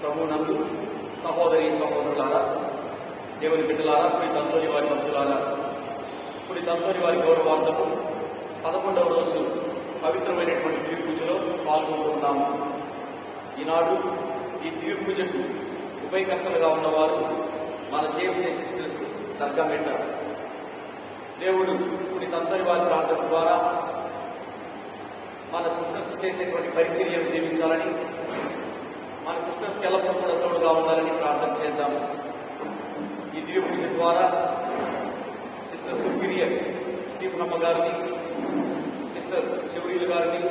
ప్రభునందు సహోదరి సహోదరులారా, దేవుని బిడ్డలారా, పునీత అంతోని వారి భక్తులారా, పునీత అంతోని వారి గౌరవార్థము 11వ రోజు పవిత్రమైనటువంటి దివ్య పూజలో పాల్గొంటున్నాము. ఈనాడు ఈ దివ్య పూజకు ఉభయకర్తలుగా ఉన్నవారు మన జేఎంజే సిస్టర్స్ దర్గా మెట్ట. దేవుడు పునీత అంతోని వారి ప్రార్థన ద్వారా మన సిస్టర్స్ చేసేటువంటి పరిచర్యను దీవించాలని, మన సిస్టర్స్కి ఎల్లప్పుడూ కూడా తోడుగా ఉండాలని ప్రార్థన చేద్దాము. ఈ దివ్య పూజ ద్వారా సిస్టర్ సుపీరియర్ స్టీఫన్ అమ్మ గారిని, సిస్టర్ శివరీలు గారిని,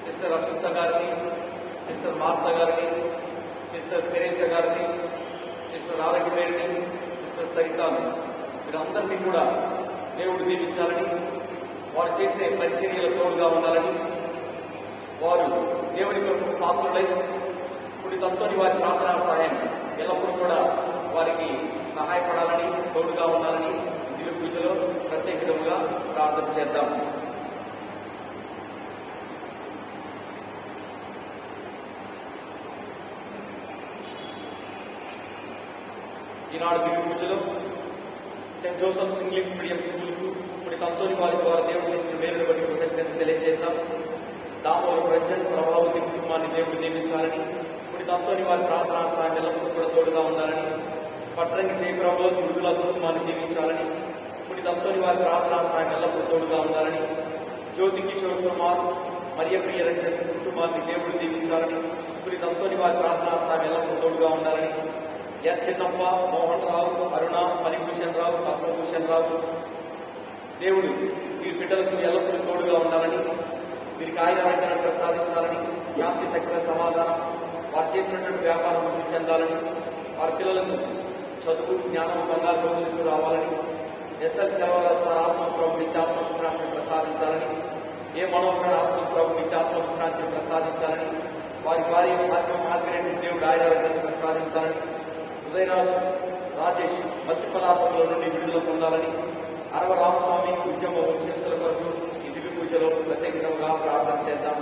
సిస్టర్ అసుంత గారిని, సిస్టర్ మార్త గారిని, సిస్టర్ తెరేసా గారిని, సిస్టర్ ఆరోగ్యమేరిని, సిస్టర్ సరితాను, వీరందరినీ కూడా దేవుడు దీవించాలని, వారు చేసే పరిచర్యల తోడుగా ఉండాలని, వారు దేవుని కొరకు పాత్రులై పునీత అంతోని వారి ప్రార్థనా సహాయం ఎల్లప్పుడూ కూడా వారికి సహాయపడాలని, తోడుగా ఉండాలని దివ్య పూజలో ప్రత్యేక విధముగా ప్రార్థన చేద్దాం. ఈనాడు దివ్య పూజలో సెయింట్ జోసెఫ్స్ ఇంగ్లీష్ మీడియం స్కూల్కు పునీత అంతోని వారి ద్వారా దేవుడు చేసిన మేలును బట్టి కృతజ్ఞత తెలియజేద్దాం. దామోదర రంజన్ ప్రభావతి కుటుంబాన్ని దేవుడు నియమించాలని, పునీత అంతోని వారి ప్రార్థనా సహాయం ఎల్లప్పుడూ కూడా తోడుగా ఉండాలని, పట్రంగి జయప్రభు మృదుల కుటుంబాన్ని దీవించాలని, పునీత అంతోని వారి ప్రార్థనా సహాయం ఎల్లప్పుడూ తోడుగా ఉండాలని, జ్యోతి కిషోర్ కుమార్ మరియప్రియ రంజన్ కుటుంబాన్ని దేవుడు దీవించాలని, పునీత అంతోని వారి ప్రార్థనా సహాయం ఎల్లప్పుడూ తోడుగా ఉండాలని, ఎన్ చిన్నప్ప, మోహన్ రావు, అరుణ, మణిభూషణ్ రావు, పద్మభూషణ్ రావు దేవుడు వీరి బిడ్డలకు ఎల్లప్పుడూ తోడుగా ఉండాలని, వీరికి ఆయురారోగ్యాన్ని ప్రసాదించాలని, శాంతి సకల సమాధానం, వారు చేసినటువంటి వ్యాపారం వృద్ధి చెందాలని, వారి పిల్లలకు చదువు, జ్ఞానం, బంగారు భవిష్యత్తు రావాలని, ఎస్ఎల్ సెలవరాజు సార్ ఆత్మ ప్రభు నిత్యాత్మ విశ్రాంతిని ప్రసాదించాలని, ఏ మనోహర ఆత్మ ప్రభు నిత్యాత్మ విశ్రాంతిని ప్రసాదించాలని, వారి భార్య మార్గరెడ్డి దేవుడు ఆయురారోగ్యాన్ని ప్రసాదించాలని, ఉదయరాజు రాజేష్ మత్తి పదార్థముల నుండి విడుదల పొందాలని, అరవ రామస్వామి ఉద్యమ వంశస్థుల కొరకు ఈ దివ్య పూజలో ప్రత్యేకంగా ప్రార్థన చేద్దాం.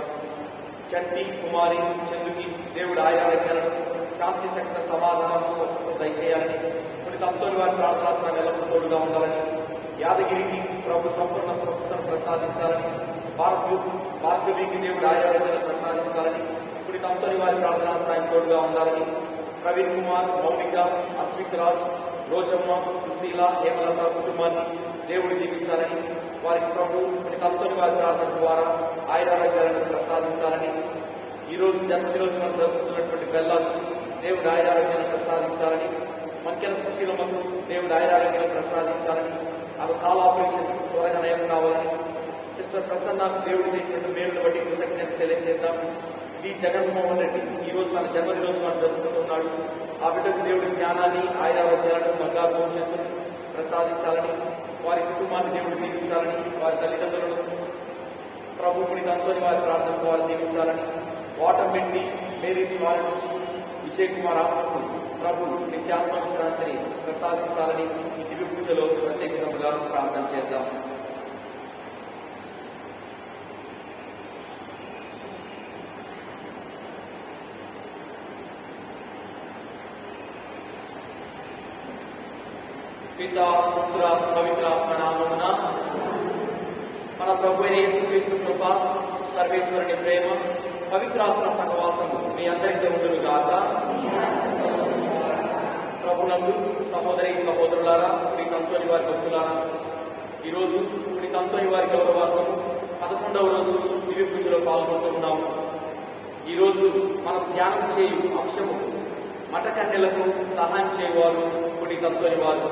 చంటి కుమారి చందుకి దేవుడు ఆయురారోగ్యాలను, శాంతి శక్త సమాధానం, స్వస్థత దయచేయాలని, పునీత అంతోని వారి ప్రార్థనా సహాయం ఎల్లప్పుడూ తోడుగా ఉండాలని, యాదగిరికి ప్రభు సంపూర్ణ స్వస్థతను ప్రసాదించాలని, భార్గవికి దేవుడు ఆయురారోగ్యాలను ప్రసాదించాలని, పునీత అంతోని వారి ప్రార్థనా సహాయం తోడుగా ఉండాలని, ప్రవీణ్ కుమార్, మౌనిక, అశ్విక్ రాజ్, రోజమ్మ, సుశీల, హేమలత కుటుంబాన్ని దేవుడు దీవించాలని, వారికి ప్రభు పునీత అంతోని వారి ప్రార్థన ద్వారా ఆయురారోగ్యాలను ప్రసాదించాలని, ఈరోజు జన్మదినోత్సవం జరుపుతున్నటువంటి బెల్లాకు దేవుడు ఆయురారోగ్యాలను ప్రసాదించాలని, మంకెల సుశీలమ్మకు దేవుడు ఆయురారోగ్యాలను ప్రసాదించాలని, ఆమె కాల్ ఆపరేషన్ త్వరగా నయం కావాలని, సిస్టర్ ప్రసన్నకు దేవుడు చేసినట్టు మేలును బట్టి కృతజ్ఞత తెలియజేద్దాం. డి జగన్మోహన్ రెడ్డి ఈరోజు తన జన్మదినోత్సవాన్ని జరుపుకుంటున్నాడు. ఆ బిడ్డకు దేవుడి జ్ఞానాన్ని, ఆయురారోగ్యాలను, బంగారు భవిష్యత్తును ప్రసాదించాలని, వారి కుటుంబాన్ని దేవుడు దీవించాలని, వారి తల్లిదండ్రులను ప్రభు పునీత అంతోని వారి ప్రార్థనకు వారు దీవించాలని, వాటంబెట్టి మేరీ ఫ్లారెన్స్ విజయ్ కుమార్ ఆత్మకు ప్రభు నిత్యాత్మ విశ్రాంతిని ప్రసాదించాలని ఈ దివ్య పూజలో ప్రత్యేకంగా ప్రార్థన చేద్దాం. పితా పుత్ర పవిత్ర ఆత్మ నామమున మన ప్రభు అయిన యేసుక్రీస్తు కృప, సర్వేశ్వరుని ప్రేమ, పవిత్రాత్మ సహవాసము మీ అందరితో ఉండును గాక. ప్రభునందు సహోదరి సహోదరులారా, పునీత అంతోని వారి భక్తులారా, ఈరోజు పునీత అంతోని వారి గౌరవార్థం 11వ రోజు దివ్య పూజలో పాల్గొంటూ ఉన్నాము. ఈరోజు మనం ధ్యానం చేయు అంశము మఠకన్యలకు సహాయం చేయవారు పునీత అంతోని వారు.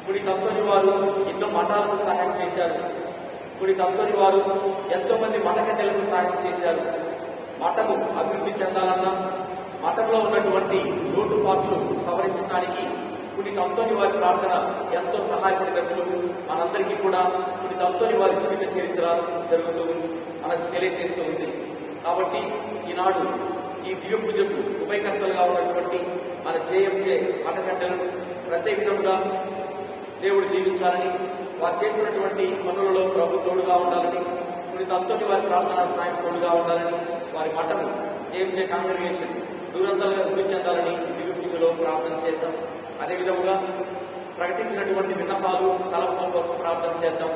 పునీత అంతోని వారు ఎన్నో మఠాలకు సహాయం చేశారు. పునీత అంతోని వారు ఎంతో మంది మఠకన్యలకు సహాయం చేశారు. మఠము అభివృద్ధి చెందాలన్నా, మఠంలో ఉన్నటువంటి లోటుపాట్లు సవరించడానికి పునీత అంతోని వారి ప్రార్థన ఎంతో సహాయపడినట్లు మనందరికీ కూడా పునీత అంతోని వారి జీవిత చరిత్ర జరుగుతూ మనకు తెలియజేస్తూ ఉంది. కాబట్టి ఈనాడు ఈ దివ్య పూజకు ఉభయకర్తలుగా ఉన్నటువంటి మన జేఎంజే మఠకన్యలను ప్రత్యేక విధంగా దేవుడు దీవించాలని, వారు చేసినటువంటి పనులలో ప్రభు తోడుగా ఉండాలని, పునీత అంతోని వారి ప్రార్థనా సాయం తోడుగా ఉండాలని, వారి మఠము జేఎంజే కాంగ్రిగేషన్ దూరంతలుగా వృద్ధి చెందాలని దివ్య పూజలో ప్రార్థన చేద్దాం. అదేవిధముగా ప్రకటించినటువంటి విన్నపాలు తలపుల కోసం ప్రార్థన చేద్దాం.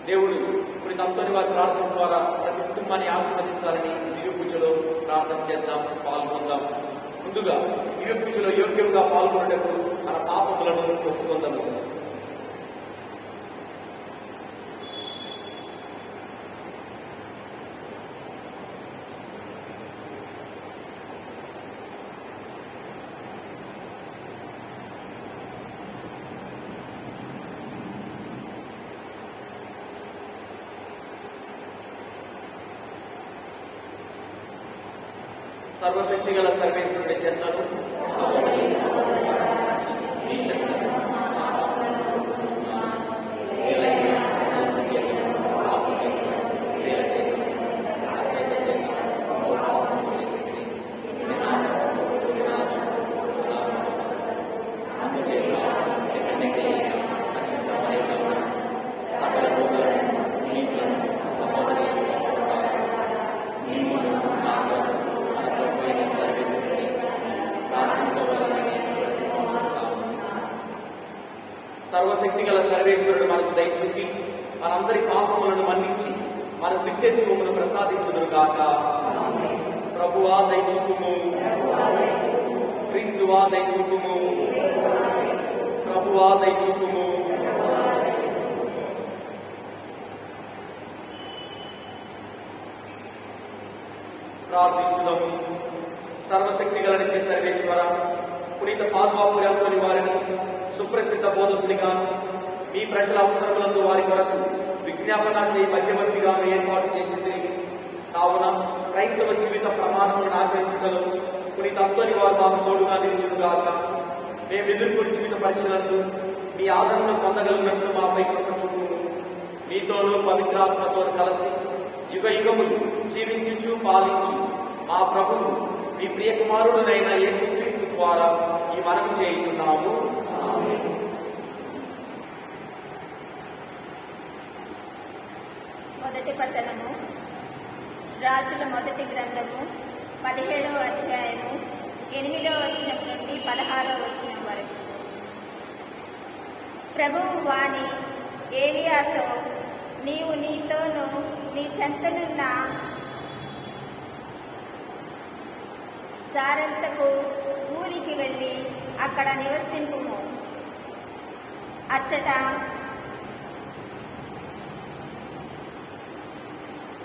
దేవుడు ఇప్పుడు తమతోని వారి ప్రార్థన ద్వారా ప్రతి కుటుంబాన్ని ఆశీర్వదించాలని దివ్య పూజలో ప్రార్థన చేద్దాం, పాల్గొందాం. ముందుగా దివ్య పూజలో యోగ్యంగా పాల్గొనేటప్పుడు మన పాపములను ఒప్పుకొందాము. సర్వశక్తి గల సర్వేశ్వరుడి చెంతను సర్వశక్తి గల సర్వేశ్వరుడు మనకు దయచూపి మనందరి పాపములను మన్నించి మనకు నిత్య జీవమును ప్రసాదించుదురు గాక. ప్రభువా దయచూపుము, క్రీస్తువా దయచూపుము, ప్రభువా దయచూపుము. ప్రార్థించుదాము. సర్వశక్తి గల నిత్య సర్వేశ్వర, పునీత పాద్వాపురి అంతోని వారిని సుప్రసిద్ధ బోధకునిగాను మీ ప్రజల అవసరములందు వారి కొరకు విజ్ఞాపన చేయి మధ్యవర్తిగాను ఏర్పాటు చేసింది. కావున క్రైస్తవ జీవిత ప్రమాణములను ఆచరించగలం పునీత అంతోని వారు మాకు తోడుగా నిలుచునుగాక. మేము ఎదుర్కొన్న జీవిత పరీక్షలందు మీ ఆదరణను పొందగలిగినట్లు మాపై కృప చూపును. మీతోనూ పవిత్రాత్మతో కలిసి యుగ యుగములు జీవించుచు పాలించు మా ప్రభువు మీ ప్రియకుమారుడునైన యేసుక్రీస్తు ద్వారా ఈ మనవి చేయుచున్నాము. మొదటి పట్టణము. రాజుల మొదటి గ్రంథము 17వ అధ్యాయము 8వ వచనం నుండి 16వ వచనం వరకు. ప్రభువు వాణి ఏలియాతో, నీవు నీతోనూ నీ చెంతనున్న సారెంతకు ఊరికి వెళ్ళి అక్కడ నివసింపుము.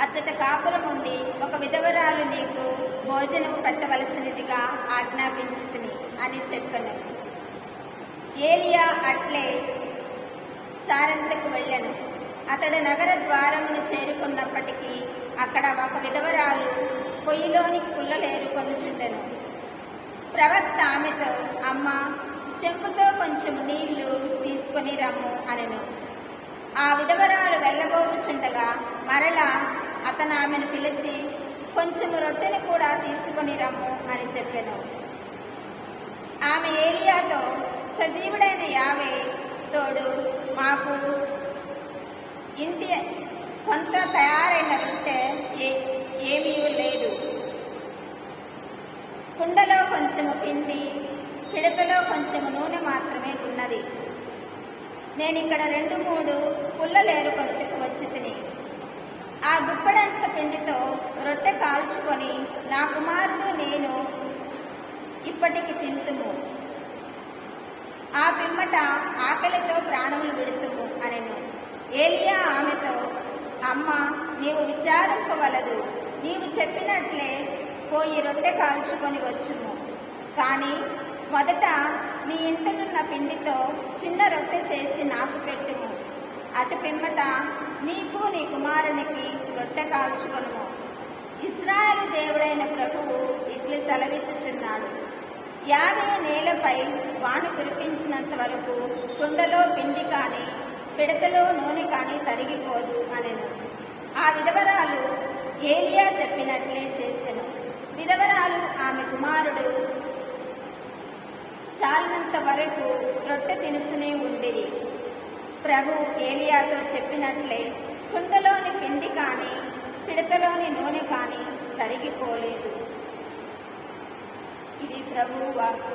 అచ్చట కాపురం ఉండి ఒక విధవరాలు నీకు భోజనము పెట్టవలసినదిగా ఆజ్ఞాపించుతుని అని చెప్పను. ఏలియా అట్లే సారెంతకు వెళ్ళెను. అతడు నగర ద్వారమును చేరుకున్నప్పటికీ అక్కడ ఒక విధవరాలు పొయ్యిలోని పుల్లలేరుకొనుచుండెను. ప్రవక్త ఆమెతో, అమ్మ, చెంపుతో కొంచెం నీళ్లు తీసుకొని రమ్ము అనెను. ఆ విధవరాలు వెళ్ళబోచుండగా మరలా అతను ఆమెను పిలిచి, కొంచెము రొట్టెను కూడా తీసుకొని రమ్ము అని చెప్పెను. ఆమె ఏలియాతో, సజీవుడైన యావే తోడు మాకు ఇంటి కొంత తయారైన రొట్టె ఏమీ లేదు. కుండలో కొంచెము పిండి, పిడతలో కొంచెము నూనె మాత్రమే ఉన్నది. నేనిక్కడ 2-3 పుల్లలేరుకొనుటకు వచ్చి తిని ఆ గుప్పడంత పిండితో రొట్టె కాల్చుకొని నా కుమారుడు నేను ఇప్పటికి తింతుము. ఆ పిమ్మట ఆకలితో ప్రాణములు విడుతుము అనెను. ఏలియా ఆమెతో, అమ్మ, నీవు విచారింపవలదు. నీవు చెప్పినట్లే పోయి రొట్టె కాల్చుకొని వచ్చుము. కానీ మొదట నీ ఇంటనున్న పిండితో చిన్న రొట్టె చేసి నాకు పెట్టుము. అటు పిమ్మట నీకు నీ కుమారునికి రొట్టె కాల్చుకొనుము. ఇశ్రాయేలు దేవుడైన ప్రభువు ఇట్లు సెలవిచ్చుచున్నాడు, యావే నేలపై వాన కురిపించినంత వరకు కుండలో పిండి కానీ పిడతలో నూనె కానీ తరిగిపోదు అనెను. ఆ విధవరాలు ఏలియా చెప్పినట్లే చేసెను. విధవరాలు ఆమె కుమారుడు చాలినంత వరకు రొట్టె తినుచునే ఉండిరి. ప్రభు ఏలియాతో చెప్పినట్లే కుండలోని పిండి కానీ పిడతలోని నూనె కానీ తరిగిపోలేదు. ఇది ప్రభువు వాక్కు.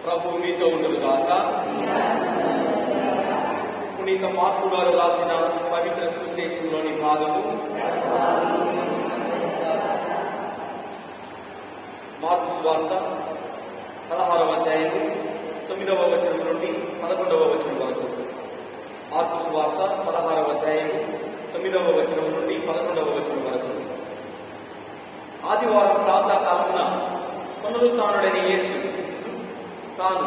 ప్రభు మీతో ఉండును గాక. పునీత మార్కు గారు రాసిన పవిత్ర సువిశేషంలోని భాగము మార్కు సువార్త 16వ అధ్యాయము 9వ వచనం నుండి 11వ వచనం వరకు. మార్కు సువార్త 16వ అధ్యాయము 9వ వచనం నుండి 11వ వచనం వరకు. ఆదివారం ప్రాతకాలమున పునరుత్థానుడైన యేసు తాను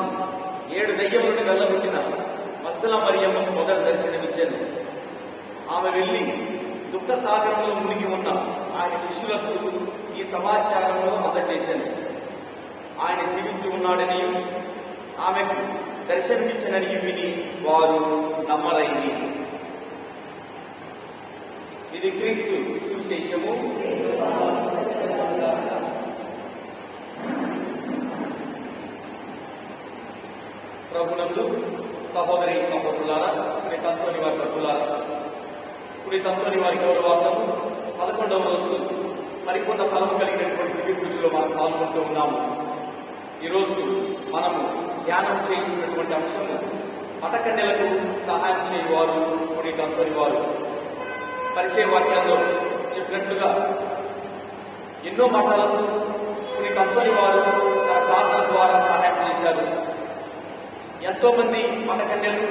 7 దయ్యములను వెళ్ళగొట్టిన మగ్దల మరియమ్మకు మొదటి దర్శనమిచ్చాను. ఆమె వెళ్లి దుఃఖ సాగరంలో మునిగి ఉన్న ఆయన శిష్యులకు ఈ సమాచారంలో అందజేశాను. ఆయన జీవించి ఉన్నాడని ఆమెకు దర్శనమిచ్చనని విని వారు నమ్మరైంది. ఇది క్రీస్తు సువిశేషము. ప్రభునందు సహోదరి సహోదరులారా, పునీత అంతోని వారి భక్తులారా, పునీత అంతోని వారి గౌరవార్థము 11వ రోజు పరిపూర్ణ ఫలము కలిగినటువంటి దివ్య పూజలో మనం పాల్గొంటూ ఉన్నాము. ఈరోజు మనము ధ్యానం చేయించినటువంటి అంశము మఠకన్యలకు సహాయం చేయవారు పునీత అంతోని వారు. పరిచయ వాక్యాల్లో చెప్పినట్లుగా ఎన్నో మఠాలకు పునీత అంతోని వారు తన ప్రార్థన ద్వారా సహాయం చేశారు. ఎంతో మంది మఠకన్యలు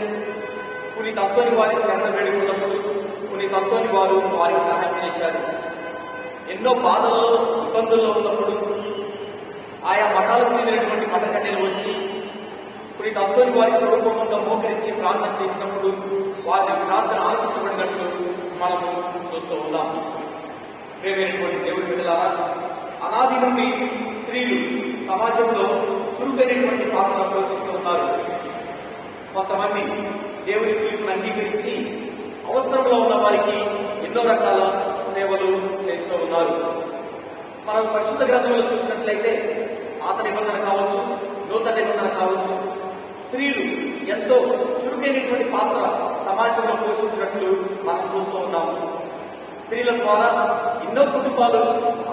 పునీత అంతోని వారి శరణ వేడుకున్నప్పుడు పునీత అంతోని వారు వారికి సహాయం చేశారు. ఎన్నో బాధల్లో ఇబ్బందుల్లో ఉన్నప్పుడు ఆయా మఠాలకు చెందినటువంటి మఠకన్యలు వచ్చి పునీత అంతోని వారి స్వరూపంగా మోకరించి ప్రార్థన చేసినప్పుడు వారి ప్రార్థన ఆలకించబడినట్లు మనము చూస్తూ ఉన్నాము. ప్రియమైనటువంటి దేవుడి బిడ్డలారా, అనాది నుండి స్త్రీలు సమాజంలో చురుకైనటువంటి పాత్ర పోషిస్తూ ఉన్నారు. కొంతమంది దేవుని పిలుపును అంగీకరించి అవసరంలో ఉన్న వారికి ఎన్నో రకాల సేవలు చేస్తూ ఉన్నారు. మనం పరిశుద్ధ గ్రంథంలో చూసినట్లయితే పాత నిబంధన కావచ్చు, నూతన నిబంధన కావచ్చు, స్త్రీలు ఎంతో చురుకైనటువంటి పాత్ర సమాజంలో పోషించినట్లు మనం చూస్తూ ఉన్నాము. స్త్రీల ద్వారా ఎన్నో కుటుంబాలు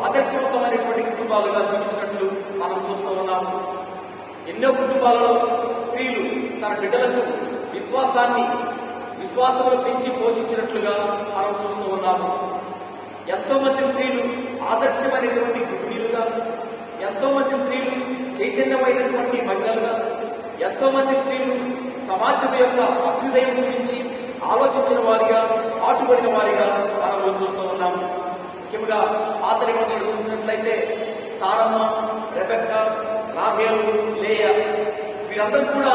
ఆదర్శవంతమైనటువంటి కుటుంబాలుగా జీవించినట్లు మనం చూస్తూ ఉన్నాము. ఎన్నో కుటుంబాలలో స్త్రీలు తన బిడ్డలకు విశ్వాసంలో పెంచి పోషించినట్లుగా మనం చూస్తూ ఉన్నాము. ఎంతో మంది స్త్రీలు ఆదర్శమైనటువంటి గృహిణులుగా, ఎంతో మంది స్త్రీలు చైతన్యమైనటువంటి మహిళలుగా, ఎంతో మంది స్త్రీలు సమాజం యొక్క అభ్యుదయం గురించి ఆలోచించిన వారిగా, పాటుపడిన వారిగా మనం చూస్తూ ఉన్నాము. ముఖ్యంగా పాత నిబంధనలు చూసినట్లయితే సారమ్మ, రెబెక్క, రాహేలు, లేయ వీరందరూ కూడా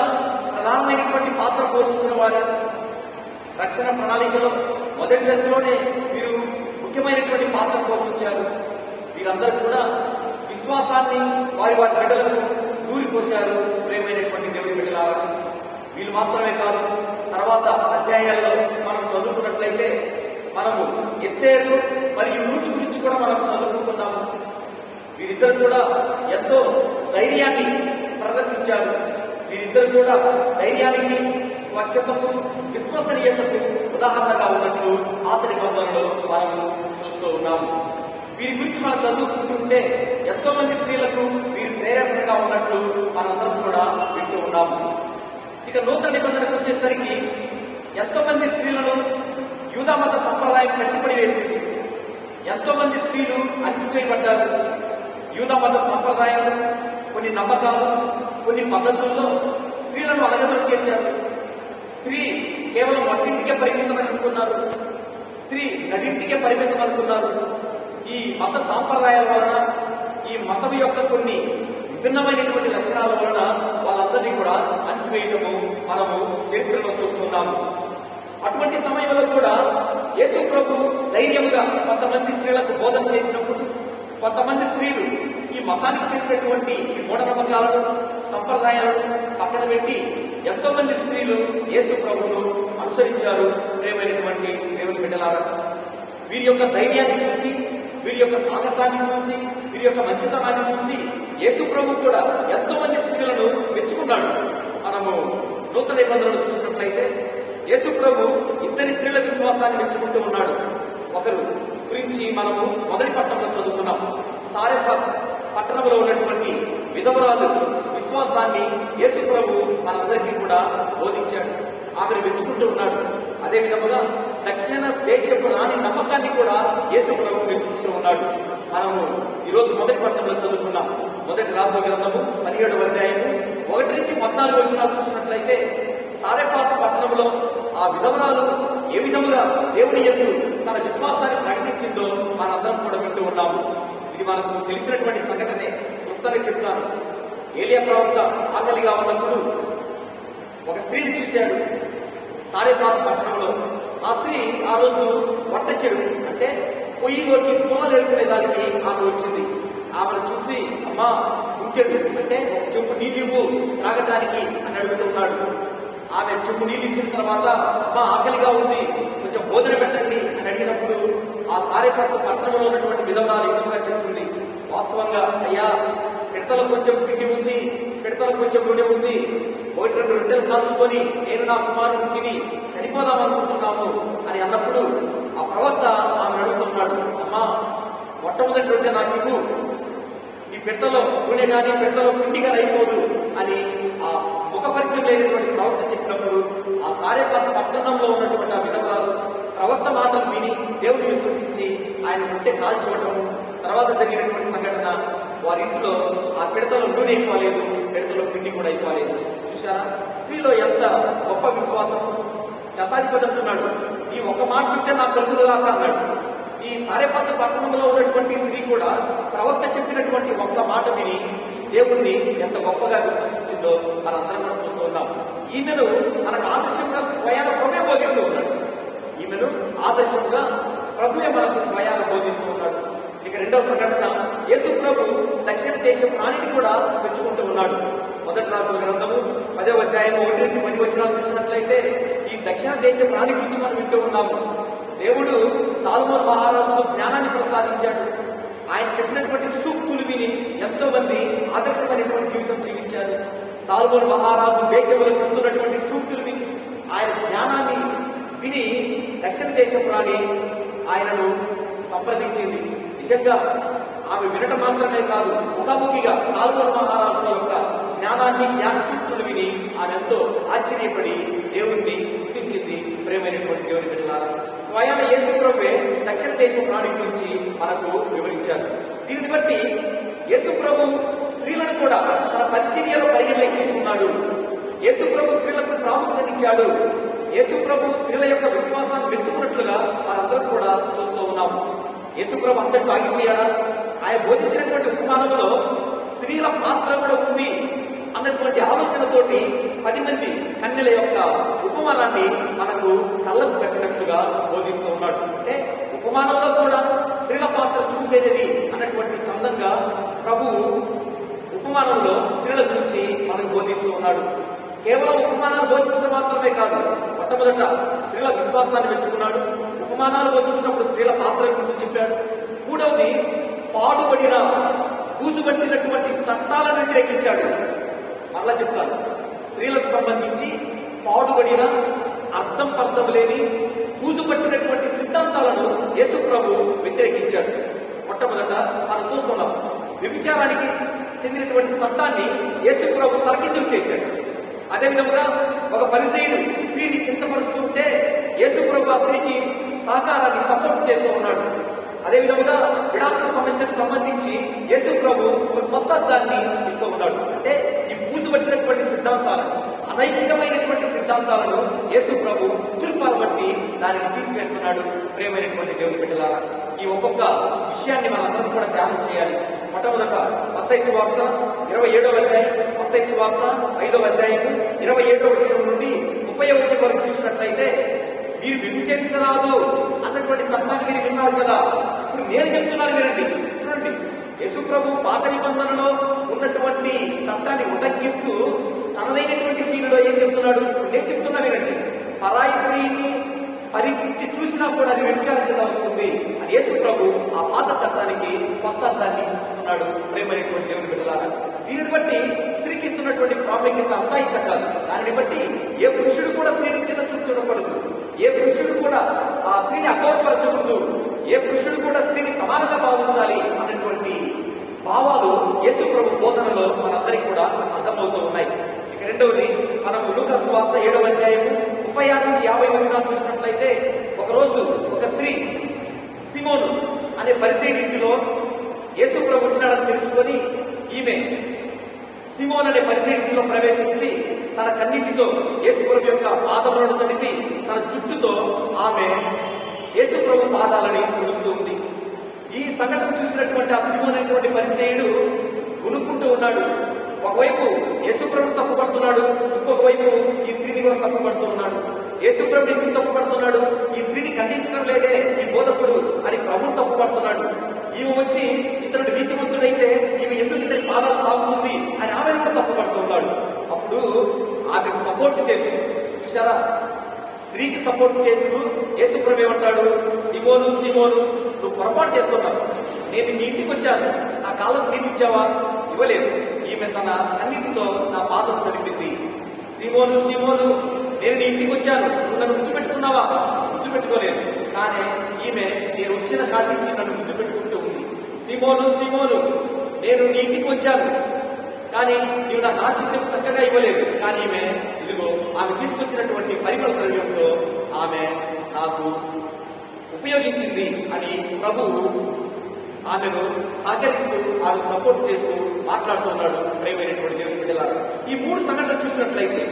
ప్రధానమైనటువంటి పాత్ర పోషించిన వారు. రక్షణ ప్రణాళికలో మొదటి దశలోనే వీరు ముఖ్యమైనటువంటి పాత్ర పోషించారు. వీరందరూ కూడా విశ్వాసాన్ని వారి బిడ్డలకు దూరిపోశారు. ప్రేమైనటువంటి దేవుని బిడ్డలారా, వీళ్ళు మాత్రమే కాదు, తర్వాత అధ్యాయాల్లో మనం చదువుకున్నట్లయితే మనము ఎస్తేరు మరియు రూతు గురించి కూడా మనం చదువుకుంటున్నాము. వీరిద్దరు కూడా ఎంతో ధైర్యాన్ని ప్రదర్శించారు. వీరిద్దరు కూడా ధైర్యానికి, స్వచ్ఛతకు, విశ్వసనీయతకు ఉదాహరణగా ఉన్నట్లు పాత నిబంధనలో మనము చూస్తూ ఉన్నాము. వీరి గురించి మనం చదువుకుంటుంటే ఎంతో మంది స్త్రీలకు వీరు ప్రేరేపణగా ఉన్నట్లు మనందరం కూడా వింటూ ఉన్నాము. ఇక నూతన నిబంధనకు వచ్చేసరికి ఎంతో మంది స్త్రీలను యూదా మత సంప్రదాయం కట్టుబడి వేసింది. ఎంతో మంది స్త్రీలు అణచివేయబడ్డారు. యూదా మత సంప్రదాయం కొన్ని నమ్మకాలు, కొన్ని పద్ధతుల్లో స్త్రీలను అలగదొక్కేశారు. స్త్రీ కేవలం వంటింటికే పరిమితమని అనుకున్నారు. స్త్రీ నడింటికే పరిమితం అనుకున్నారు. ఈ మత సాంప్రదాయాల వలన, ఈ మతం యొక్క కొన్ని విభిన్నమైనటువంటి లక్షణాల వలన వాళ్ళందరినీ కూడా అణిసివేయటము మనము చరిత్రలో చూస్తున్నాము. అటువంటి సమయంలో కూడా యేసు ప్రభు ధైర్యంగా కొంతమంది స్త్రీలకు బోధన చేసినప్పుడు, కొంతమంది స్త్రీలు ఈ మతానికి చెందినటువంటి ఈ మూఢనమ్మకాలను, సంప్రదాయాలను పక్కన పెట్టి ఎంతో మంది స్త్రీలు యేసు ప్రభువును అనుసరించారు. ప్రేమైనటువంటి దేవుని బిడ్డలారా, వీరి యొక్క ధైర్యాన్ని చూసి, వీరి యొక్క సాహసాన్ని చూసి, వీరి యొక్క మంచితనాన్ని చూసి యేసు ప్రభు కూడా ఎంతో మంది స్త్రీలను మెచ్చుకున్నాడు. మనము నూతన నిబంధనలు చూసినట్లయితే యేసు ప్రభు ఇద్దరి స్త్రీల విశ్వాసాన్ని మెచ్చుకుంటూ ఉన్నాడు. ఒకరు గురించి మనము మొదటి పట్టణంలో చదువుకున్నాం. సారెఫత్ పట్టణంలో ఉన్నటువంటి విధవరాలు విశ్వాసాన్ని యేసు ప్రభు మనందరికీ కూడా బోధించాడు. ఆమెను మెచ్చుకుంటూ ఉన్నాడు. అదే విధముగా దక్షిణ దేశపు రాని నమ్మకాన్ని కూడా యేసు ప్రభు మెచ్చుకుంటూ ఉన్నాడు. మనము ఈరోజు మొదటి పట్టణంలో చదువుకున్నాం. మొదటి రాజుల గ్రంథము 17వ అధ్యాయము 1 నుంచి 14 వచనాలు చూసినట్లయితే సారెఫాత్ పట్టణంలో ఆ విధవరాలు ఏ విధముగా దేవుని యందు తన విశ్వాసాన్ని ప్రకటించిందో మనందరం కూడా వింటూ ఉన్నాము. ఇది మనకు తెలిసినటువంటి సంఘటనే. కొత్తగా చెప్తాను. ఏలియా ప్రవక్త ఆకలిగా ఉన్నప్పుడు ఒక స్త్రీని చూశాడు సారెఫాత్ పట్టణంలో. ఆ స్త్రీ ఆ రోజు వంట చెరువు అంటే పొయ్యిలోకి పొలాలు ఎరుకునే దానికి ఆమె వచ్చింది. ఆమెను చూసి అమ్మా గుంకెడు అంటే ఒక చెంబు నీళ్ళు త్రాగటానికి అని అడుగుతున్నాడు. ఆమె చెంబు నీళ్ళు ఇచ్చిన తర్వాత అమ్మా ఆకలిగా ఉంది, కొంచెం భోజనం పెట్టండి అని అడిగినప్పుడు ఆ సారెఫాత్ పట్టణంలో ఉన్నటువంటి విధవరాలు ఈ విధంగా చెప్తుంది. వాస్తవంగా అయ్యా పిడతలో కొంచెం పిండి ఉంది, పిడతలో కొంచెం నూనె ఉంది, 1-2 రొట్టెలు కాల్చుకొని నేను నా కుమారుడు తిని చనిపోదాం అనుకుంటున్నాము అని అన్నప్పుడు ఆ ప్రవక్త ఆమెను అడుగుతున్నాడు, అమ్మా మొట్టమొదటి రొట్టె నాకు ఇవ్వు, ఈ పిడతలో నూనె కానీ పిడతలో పిండి కానీ అయిపోదు అని ఆ ముఖపరిచయం లేనటువంటి ప్రవక్త చెప్పినప్పుడు ఆ సారెఫాత్ పట్టణంలో ఉన్నటువంటి ఆ విధవరాలు ప్రవక్త మాటలు విని దేవుని విశ్వసించి ఆయన రొట్టె కాల్చుకోవటం, తర్వాత జరిగినటువంటి సంఘటన వారింట్లో ఆ పిడతలో నూనె అయిపోలేదు, పిడతలో పిండి కూడా అయిపోలేదు. చూసారా స్త్రీలో ఎంత గొప్ప విశ్వాసం. శతాధిపతి అంటున్నాడు, ఈ ఒక్క మాట చెప్తే నా కలుగుడు కాక అన్నాడు. ఈ సారెఫాత్ పట్టణంలో ఉన్నటువంటి స్త్రీ కూడా ప్రవక్త చెప్పినటువంటి ఒక్క మాట విని దేవుణ్ణి ఎంత గొప్పగా విశ్వసించిందో మనందరం కూడా చూస్తూ ఉన్నాం. ఈమెను మనకు ఆదర్శంగా స్వయాన ప్రభువే బోధిస్తూ ఉన్నాడు. ఈమెను ఆదర్శంగా ప్రభువే మనకు స్వయాన బోధిస్తూ ఉన్నాడు. ఇక రెండవ సంఘటన, యేసు ప్రభు దక్షిణ దేశం రాణిని కూడా మెచ్చుకుంటూ ఉన్నాడు. మొదటి రాజుల గ్రంథము 10వ అధ్యాయము 1 నుంచి 10 వచనాలు చూసినట్లయితే ఈ దక్షిణ దేశం రాణి గురించి మనం వింటూ ఉన్నాము. దేవుడు సాలొమోను మహారాజుకు జ్ఞానాన్ని ప్రసాదించాడు. ఆయన చెప్పినటువంటి సూక్తులు విని ఎంతో మంది ఆదర్శమైనటువంటి జీవితం జీవించారు. సాలొమోను మహారాజు దేశంలో చెప్తున్నటువంటి సూక్తులు విని ఆయన జ్ఞానాన్ని విని దక్షిణ దేశం రాణి ఆయనను సంప్రదించింది. నిజంగా ఆమె వినటం మాత్రమే కాదు, ముఖాముఖిగా సాలొమోను మహారాజు యొక్క జ్ఞానాన్ని జ్ఞాన సూక్తులు విని ఆమె ఎంతో ఆశ్చర్యపడి దేవుణ్ణి స్తుతించింది. ప్రేమైనటువంటి దేవుని బిడ్డలారా, స్వయాన యేసు ప్రభువే దక్షిణ దేశం రాణి గురించి మనకు వివరించారు. దీనిని బట్టి యేసు ప్రభు స్త్రీలను కూడా తన పరిచర్యలో పరిగణలోకి తీసుకున్నాడు. యేసు ప్రభు స్త్రీలకు ప్రాముఖ్యతనిచ్చాడు. యేసు ప్రభు స్త్రీల యొక్క విశ్వాసాన్ని మెచ్చుకున్నట్లుగా మనందరం కూడా చూస్తూ ఉన్నాము. యేసు ప్రభు అంతటితో ఆగిపోయాడా? ఆయన బోధించినటువంటి ఉపమానంలో స్త్రీల పాత్ర కూడా ఉంది అన్నటువంటి ఆలోచనతోటి 10 మంది కన్యల యొక్క ఉపమానాన్ని మనకు కళ్ళకు కట్టినట్లుగా బోధిస్తూ ఉన్నాడు. అంటే ఉపమానంలో కూడా స్త్రీల పాత్ర చూపేది అన్నటువంటి చందంగా ప్రభువు ఉపమానంలో స్త్రీల గురించి మనకు బోధిస్తూ ఉన్నాడు. కేవలం ఉపమానాలు బోధించడం మాత్రమే కాదు, మొట్టమొదట స్త్రీల విశ్వాసాన్ని మెచ్చుకున్నాడు. ఉపమానాలు బోధించినప్పుడు స్త్రీల పాత్ర గురించి చెప్పాడు. మూడవది పాడుబడిన కూజుబట్టినటువంటి చట్టాలను వ్యతిరేకించాడు. మరలా చెప్తాను, స్త్రీలకు సంబంధించి పాడుబడిన అర్థం పర్థం లేని కూజుబట్టినటువంటి సిద్ధాంతాలను యేసు ప్రభు వ్యతిరేకించాడు. మొట్టమొదట మనం చూస్తున్నాం, వ్యభిచారానికి చెందినటువంటి చట్టాన్ని యేసు ప్రభు తలకిందులు చేశాడు. అదేవిధంగా ఒక పరిసయ్యుడు స్త్రీని కించపరుస్తుంటే యేసు ప్రభు ఆ స్త్రీకి సహకారాన్ని సపోర్ట్ చేస్తూ ఉన్నాడు. అదేవిధంగా విడాకుల సమస్యకు సంబంధించి యేసు ప్రభు ఒక కొత్త అర్థాన్ని ఇస్తూ ఉన్నాడు. అంటే ఈ పూజు పట్టినటువంటి సిద్ధాంతాలను, అనైతికమైనటువంటి సిద్ధాంతాలను యేసు ప్రభు తుర్పాలు బట్టి దానిని తీసివేస్తున్నాడు. ప్రేమైనటువంటి దేవుని బిడ్డలారా, ఈ ఒక్కొక్క విషయాన్ని మనందరం కూడా ధ్యానం చేయాలి. మొట్టమొదట మత్తయి సువార్త 27వ అధ్యాయం, మత్తయి సువార్త 5వ అధ్యాయం 27వ వచనం నుండి 30వ వచనం వరకు చూసినట్లయితే మీరు వ్యభిచరించరాదు అన్నటువంటి చట్టాన్ని మీరు విన్నారు కదా. ఇప్పుడు నేను చెప్తున్నాను వినండి. చూడండి, యేసు ప్రభు పాత నిబంధనలో ఉన్నటువంటి చట్టాన్ని ఉటంకిస్తూ తనదైనటువంటి శీలులో ఏం చెప్తున్నాడు నేను చెప్తున్నా వినండి. పరాయి స్త్రీని పరికించి చూసినా కూడా అది వ్యభిచారం కింద వస్తుంది అని యేసు ప్రభు ఆ పాత చట్టానికి కొత్త అర్థాన్ని ఇస్తున్నారు. ఉన్నాడు ప్రేమైనటువంటి దేవుని బిడ్డలారా. దీనిని బట్టి స్త్రీకి ఇస్తున్నటువంటి ప్రాముఖ్యత అంతా ఇంత కాదు. దానిని బట్టి ఏ పురుషుడు కూడా స్త్రీని చిన్న చూపు చూడకూడదు. ఏ పురుషుడు కూడా ఆ స్త్రీని అగౌరవపరచకూడదు. ఏ పురుషుడు కూడా స్త్రీని సమానంగా భావించాలి అన్నటువంటి భావాలు యేసు ప్రభు బోధనలో మనందరికీ కూడా అర్థమవుతూ ఉన్నాయి. ఇక రెండవది, మనం లూకా సువార్త 7వ అధ్యాయము 36 నుంచి 50 వచనాలు చూసినట్లయితే, ఒకరోజు ఒక స్త్రీ సిమోను అనే పరిసయ్యుని ఇంటిలో యేసు ప్రభు వచ్చినాడని తెలుసుకొని ఈమె సిమోన్ అనే పరిసయ్యుని ఇంటిలో ప్రవేశించి తన కన్నీటితో యేసు ప్రభు యొక్క పాదములను తడిపి తన జుట్టుతో ఆమె యేసు ప్రభు పాదాలని తుడుస్తూ ఉంది. ఈ సంఘటన చూసినటువంటి ఆ సిమోన్ అనేటువంటి పరిసయ్యుడు కొనుక్కుంటూ ఉన్నాడు. ఒకవైపు యేసు ప్రభు తప్పుపడుతున్నాడు, ఇంకొక వైపు ఈ స్త్రీని కూడా తప్పుపడుతూ ఉన్నాడు. యేసు ప్రభు ఎందుకు తప్పుపడుతున్నాడు? ఈ స్త్రీని ఖండించడం లేదే ఈ బోధకుడు అని ప్రభువు తప్పుపడుతున్నాడు. ఈమె వచ్చి ఇతరుడు నీతిమంతుడైతే ఈమె ఎందుకు ఇతని పాదాలు తాగుతుంది అని ఆమెను కూడా తప్పుపడుతూ ఉన్నాడు. అప్పుడు ఆమెకు సపోర్ట్ చేసి, చూసారా, స్త్రీకి సపోర్ట్ చేస్తూ యేసు ప్రభు ఏమంటాడు? సిమోను సిమోను, నువ్వు పొరపాటు చేస్తున్నావు. నేను నీ ఇంటికి వచ్చాను, నా కాళ్ళకు నీకు ఇచ్చావా? ఇవ్వలేదు. ఈమె తన అన్నిటితో నా పాదం తడిపింది. సిమోను సిమోను, నేను నీ ఇంటికి వచ్చాను, నువ్వు నన్ను ముద్దు పెట్టుకున్నావా? ముద్దు పెట్టుకోలేదు. కానీ ఈమె నేను వచ్చిన కాడి నుంచి నన్ను ముద్దు పెట్టుకుంటూ ఉంది. సిమోను సిమోను, నేను నీ ఇంటికి వచ్చాను, కానీ నీవు నాకు ఆతిథ్యం చక్కగా ఇవ్వలేదు. కానీ ఈమె ఇదిగో ఆమె తీసుకొచ్చినటువంటి పరిమళ ద్రవ్యంతో ఆమె నాకు ఉపయోగించింది అని ప్రభువు ఆమెను సహకరిస్తూ ఆమెను సపోర్ట్ చేస్తూ మాట్లాడుతూ ఉన్నాడు. ప్రేమైనటువంటి దేవుని బిడ్డలారా, ఈ 3 సంఘటనలు చూసినట్లయితే,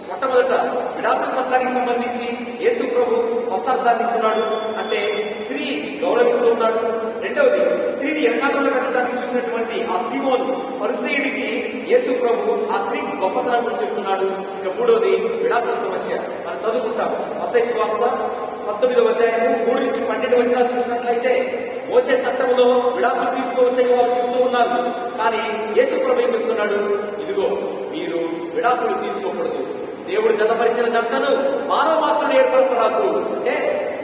మొట్టమొదట విడాకుల చట్టానికి సంబంధించి యేసు ప్రభు కొత్త అర్థాన్ని ఇస్తున్నాడు, అంటే స్త్రీ గౌరవిస్తూ ఉన్నాడు. రెండవది, స్త్రీని ఎరకాటంలో పెట్టడానికి చూసినటువంటి ఆ సీమోను పరిసయ్యుడికి యేసు ప్రభు ఆ స్త్రీ గొప్పతనం గురించి చెప్తున్నాడు. ఇక మూడవది, విడాకుల సమస్య. మనం చదువుకుంటాం మత్తయి సువార్త 19వ అధ్యాయము 3 నుంచి 12 వచనాలు చూసినట్లయితే, మోసే చట్టంలో విడాకులు తీసుకోవచ్చని వారు చెబుతూ ఉన్నారు. కానీ యేసు ప్రభు ఏం చెప్తున్నాడు? ఇదిగో మీరు విడాకులు తీసుకోకూడదు. దేవుడు జతపరిచిన జంటను మానవ మాత్రుడు ఏర్పరపరాదు. అంటే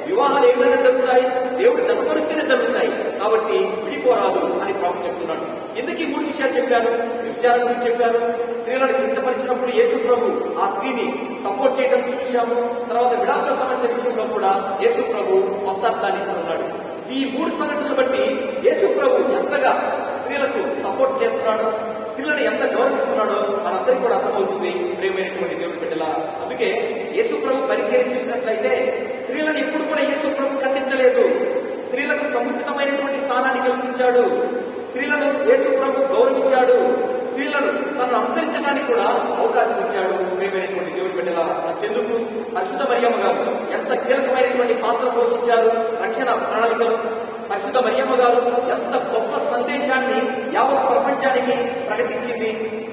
వివాహాలు ఏ విధంగా జరుగుతాయి? దేవుడు జతపరిస్తేనే జరుగుతాయి. కాబట్టి విడిపోరాదు అని ప్రభు చెప్తున్నాడు. ఎందుకు ఈ 3 విషయాలు చెప్పాను? విచారం గురించి చెప్పాను. స్త్రీలను కించపరిచినప్పుడు యేసు ప్రభు ఆ స్త్రీని సపోర్ట్ చేయడం చూశాము. తర్వాత విడాకుల సమస్య విషయంలో కూడా యేసు ప్రభు కొత్త అర్థాన్ని ఇస్తున్నాడు. ఈ 3 సంఘటనలు బట్టి యేసు ప్రభు ఎంతగా స్త్రీలకు సపోర్ట్ చేస్తున్నాడో, స్త్రీలను ఎంత గౌరవిస్తున్నాడో మనందరికీ కూడా అర్థమవుతుంది. ప్రియమైనటువంటి దేవుని బిడ్డలా, అందుకే యేసు ప్రభు పరిచయం చూసినట్లయితే స్త్రీలను ఇప్పుడు కూడా యేసు ప్రభు ఖండించలేదు. స్త్రీలకు సముచితమైనటువంటి స్థానాన్ని కల్పించాడు. స్త్రీలను యేసు ప్రభు గౌరవించాడు. స్త్రీలను తనను అనుసరించడానికి కూడా అవకాశం ఇచ్చాడు. ప్రియమైనటువంటి దేవుని బిడ్డలా, అంతెందుకు పరిశుద్ధ మరియమ్మ గారు ఎంత కీలకమైనటువంటి పాత్ర పోషించారు రక్షణ ప్రణాళికలు. పరిశుద్ధ మరియమ్మ గారు ఎంత గొప్ప సందేశాన్ని యావత్ ప్రపంచానికి ప్రకటించింది.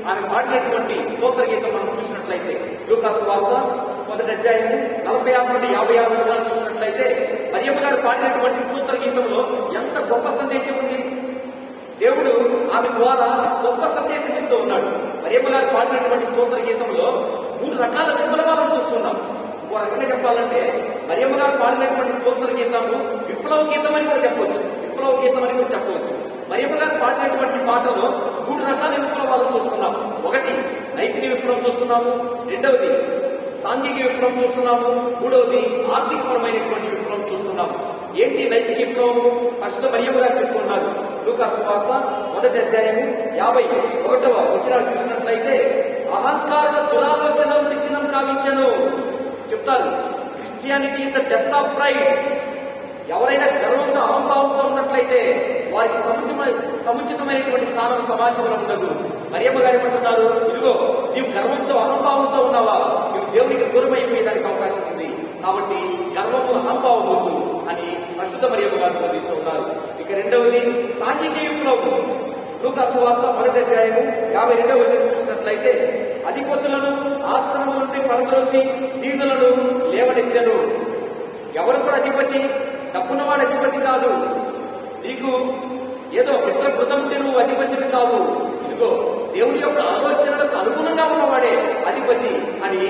ఆమె పాడినటువంటి స్తోత్ర గీతం మనం చూసినట్లయితే, లూకా సువార్త 1వ అధ్యాయము 46 నుండి 56 వచనాలు చూసినట్లయితే, మరియమ్మ గారు పాడినటువంటి స్తోత్ర గీతంలో ఎంత గొప్ప సందేశం ఉంది. దేవుడు ఆమె ద్వారా గొప్ప సందేశం ఇస్తూ ఉన్నాడు. మరియమ్మ గారు పాడినటువంటి స్తోత్ర గీతంలో 3 రకాల విప్లవాలను చూస్తున్నాం. ఇంకో రకంగా చెప్పాలంటే, మరియమ్మ గారు పాడినటువంటి స్తోత్ర గీతము విప్లవ గీతం అని కూడా చెప్పవచ్చు. విప్లవ గీతం అని కూడా చెప్పవచ్చు. మరియమ్మ గారు పాడినటువంటి పాటలో 3 రకాల విప్లవాలను చూస్తున్నాం. ఒకటి నైతిక విప్లవం చూస్తున్నాము. రెండవది సాంఘిక విప్లవం చూస్తున్నాము. మూడవది ఆర్థికపరమైనటువంటి విప్లవం చూస్తున్నాము. ఏంటి నైతిక విప్లవము? పరిశుద్ధ మరియమ్మ గారు చెప్తున్నారు. లూకా సువార్త 1వ అధ్యాయము 51వ వచనాలు చూసినట్లయితే, అహంకారుల దురాలోచన విచ్ఛిన్నం కావించను చెప్తారు. Christianity is the death of pride. ఎవరైనా గర్వంతో అహంభావంతో ఉన్నట్లయితే వారికి సముచితమైనటువంటి స్థానం సమాజంలో ఉండదు. మరియమ్మ గారు ఏమంటున్నారు? ఇదిగో నీవు గర్వంతో అహంభావంతో ఉన్నావా, నీవు దేవునికి దూరం అయిపోయేదానికి అవకాశం ఉంది. కాబట్టి గర్వము అహంభావం వద్దు అని పరిశుద్ధ మరియమ్మ గారు బోధిస్తూ ఉన్నారు. ఇక రెండవది సాంఘిక విప్లవం. లూకా సువార్త 1వ అధ్యాయము 52వ వచనం చూసినట్లయితే, అధిపతులను ఆశ్రమం నుండి పడద్రోసి దీనులను లేవనెత్తెను. ఎవరు కూడా అధిపతి? డబ్బున్నవాడు అధిపతి కాదు. నీకు ఏదో మిత్ర కృతంటే నువ్వు అధిపతిని కావు. ఇదిగో దేవుని యొక్క ఆలోచనలకు అనుగుణంగా ఉన్నవాడే అధిపతి అని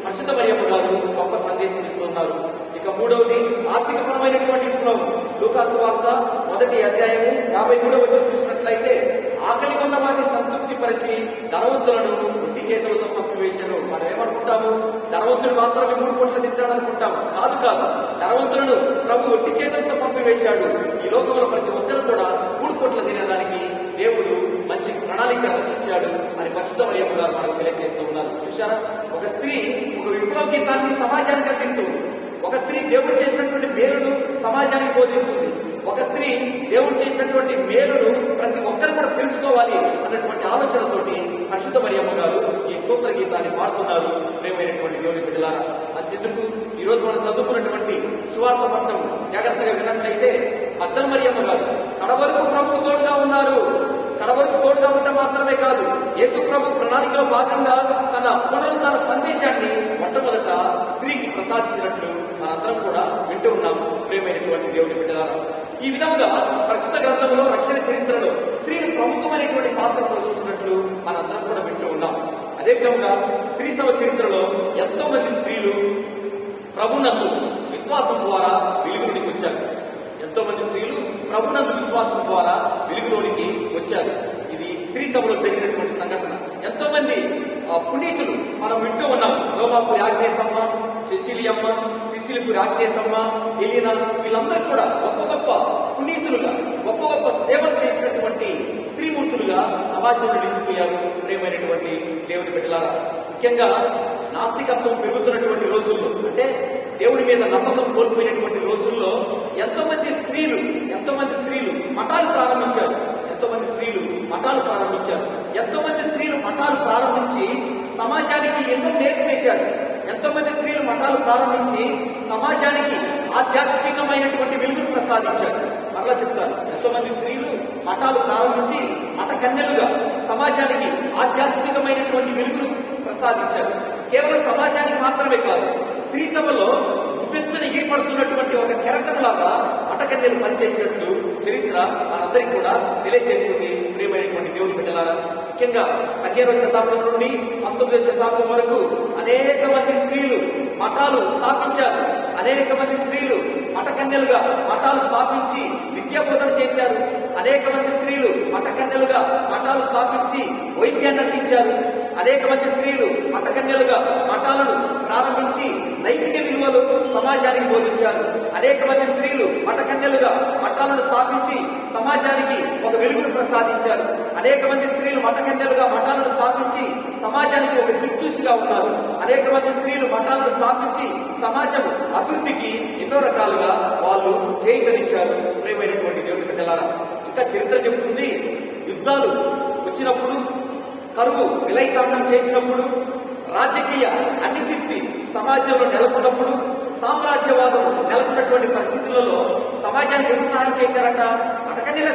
పరిశుద్ధ మరియమ్మ గారు గొప్ప సందేశం ఇస్తున్నారు. ఇక మూడవది ఆర్థికపరమైనటువంటి విప్లవం. లూకా సువార్త 1వ అధ్యాయము 53వ వచనం చూసినట్లయితే, ధనవంతులను ఒట్టి చేతులతో పంపివేశాను. మనం ఏమనుకుంటాము? ధనవంతుడు మాత్రమే 3 పూటలు తింటాడు అనుకుంటాము. కాదు కాదు, ధనవంతులను ప్రభు ఒట్టి చేతులతో పంపివేశాడు. ఈ లోకంలో ప్రతి ఒక్కరు కూడా 3 పూటలు తినేదానికి దేవుడు మంచి ప్రణాళిక రచించాడు అని పరిశుద్ధ మరియమ్మ గారు మనకు తెలియజేస్తూ ఉన్నారు. చూశారా, ఒక స్త్రీ ఒక విప్లవ గీతాన్ని సమాజానికి అందిస్తుంది. ఒక స్త్రీ దేవుడు చేసినటువంటి మేలును సమాజానికి బోధిస్తుంది. ఒక స్త్రీ దేవుడు చేసినటువంటి మేలును ప్రతి ఒక్కరు కూడా తెలుసుకోవాలి అన్నటువంటి ఆలోచనతోటి పరిశుద్ధ మరియమ్మ గారు ఈ స్తోత్ర గీతాన్ని పాడుతున్నారు. ప్రేమైనటువంటి దేవుని బిడ్డలారా, అంతెందుకు ఈరోజు మనం చదువుకున్నటువంటి సువార్త పట్టణం జాగ్రత్తగా విన్నట్లయితే మగ్దల మరియమ్మ గారు కడవరకు ప్రభువు తోడుగా ఉన్నారు. కడవరకు తోడుగా ఉండటం మాత్రమే కాదు, యేసు ప్రభు ప్రణాళికలో భాగంగా తన పునరుద్ధరణ సందేశాన్ని మొట్టమొదట స్త్రీకి ప్రసాదించినట్లు మనందరం కూడా వింటూ ఉన్నాము. ప్రేమైనటువంటి దేవుని బిడ్డలారా, ఈ విధముగా పరిశుద్ధ గ్రంథంలో రక్షణ చరిత్రలో స్త్రీలు ప్రముఖమైనటువంటి పాత్ర పోషించినట్లు మనందరం కూడా వింటూ ఉన్నాం. అదే విధంగా స్త్రీ సభ చరిత్రలో ఎంతో మంది స్త్రీలు ప్రభునందు విశ్వాసం ద్వారా వెలుగులోనికి వచ్చారు. ఎంతో మంది స్త్రీలు ప్రభునందు విశ్వాసం ద్వారా వెలుగులోనికి వచ్చారు. ఇది స్త్రీ సభలో జరిగినటువంటి సంఘటన. ఎంతో మంది పునీతులు మనం వింటూ ఉన్నాం. రోమాపురి ఆగ్నేసమ్మ, శశిలియమ్మ, సిసిలిపురి ఆగ్నేసమ్మ, ఎలీనా, వీళ్ళందరూ కూడా గొప్ప గొప్ప పునీతులుగా గొప్ప గొప్ప సేవలు చేసినటువంటి స్త్రీమూర్తులుగా సమాజంలో నిలిచిపోయారు. ప్రేమైనటువంటి దేవుని బిడ్డలారా, ముఖ్యంగా నాస్తికత్వం పెరుగుతున్నటువంటి రోజుల్లో, అంటే దేవుడి మీద నమ్మకం కోల్పోయినటువంటి రోజుల్లో ఎంతో మంది స్త్రీలు మఠాలు ప్రారంభించారు. ఎంతో మంది స్త్రీలు మఠాలు ప్రారంభించి సమాజానికి ఎన్నో మేలు చేశారు. ఎంతో మంది స్త్రీలు మఠాలు ప్రారంభించి సమాజానికి ఆధ్యాత్మికమైనటువంటి వెలుగును ప్రసాదించారు. మరలా చెప్తాను, ఎంతో మంది స్త్రీలు మఠాలు ప్రారంభించి మఠ కన్యలుగా సమాజానికి ఆధ్యాత్మికమైనటువంటి వెలుగును ప్రసాదించారు. కేవలం సమాజానికి మాత్రమే కాదు, స్త్రీ సభలో ఉవ్వెత్తున ఏర్పడుతున్నటువంటి ఒక కెరటంలాగా మఠకన్యలు పనిచేసినట్లు చరిత్ర మనందరికీ కూడా తెలియజేస్తుంది. ప్రియమైనటువంటి దేవుని బిడ్డలారా, ముఖ్యంగా 15వ శతాబ్దం నుండి 19వ శతాబ్దం వరకు అనేక మంది స్త్రీలు మఠాలు స్థాపించారు. అనేక మంది స్త్రీలు మఠకన్యలుగా మఠాలు స్థాపించి విద్యాబోధన చేశారు. అనేక మంది స్త్రీలు మఠకన్యలుగా మఠాలు స్థాపించి వైద్యాన్ని అందించారు. అనేక మంది స్త్రీలు మఠకన్యలుగా మఠాలను ప్రారంభించి నైతిక విలువలు సమాజానికి బోధించారు. అనేక మంది స్త్రీలు మఠకన్యలుగా మఠాలను స్థాపించి సమాజానికి ఒక వెలుగును ప్రసాదించారు. అనేక మంది స్త్రీలు మఠకన్యలుగా మఠాలను స్థాపించి సమాజానికి ఒక దిక్సూచిగా ఉన్నారు. అనేక మంది స్త్రీలు మఠాలను స్థాపించి సమాజం అభివృద్ధికి ఎన్నో రకాలుగా వాళ్ళు చేయితనిచ్చారు. ప్రియమైనటువంటి దేవుని బిడ్డలారా, ఇంకా చరిత్ర చెబుతుంది, యుద్ధాలు వచ్చినప్పుడు, కరువు విలయతాండం చేసినప్పుడు, రాజకీయ అనిశ్చితి సమాజంలో నెలకొన్నప్పుడు, సామ్రాజ్యవాదం నెలకొన్నటువంటి పరిస్థితులలో సమాజానికి ఎవరు సహాయం చేశారట? మఠకన్యలే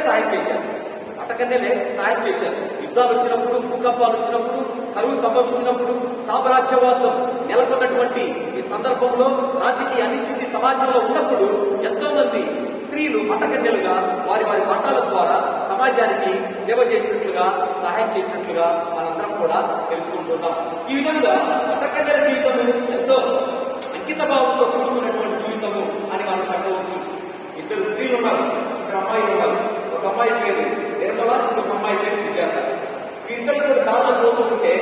సహాయం చేశారు. యుద్ధాలు వచ్చినప్పుడు, భూకంపాలు వచ్చినప్పుడు, కరువు సంభవించినప్పుడు, సామ్రాజ్యవాదం నెలకొన్నటువంటి ఈ సందర్భంలో, రాజకీయ అనిశ్చితి సమాజంలో ఉన్నప్పుడు ఎంతో మంది స్త్రీలు మఠకన్యలుగా వారి మఠాల ద్వారా సమాజానికి సేవ చేసినట్లుగా, సహాయం చేసినట్లుగా మనందరం కూడా తెలుసుకుంటున్నాం. ఈ విధంగా మఠకన్యల జీవితము ఎంతో అంకిత భావంతో కూడుకున్నటువంటి జీవితము అని మనం చెప్పవచ్చు. 2 స్త్రీలు ఉన్నారు, 2 అమ్మాయిలు ఉన్నారు. ఒక అమ్మాయి పేరు నిర్మల, ఇంకొక అమ్మాయి పేరు సుజాత. వీరిద్దరు దారిలో పోతూ ఉంటే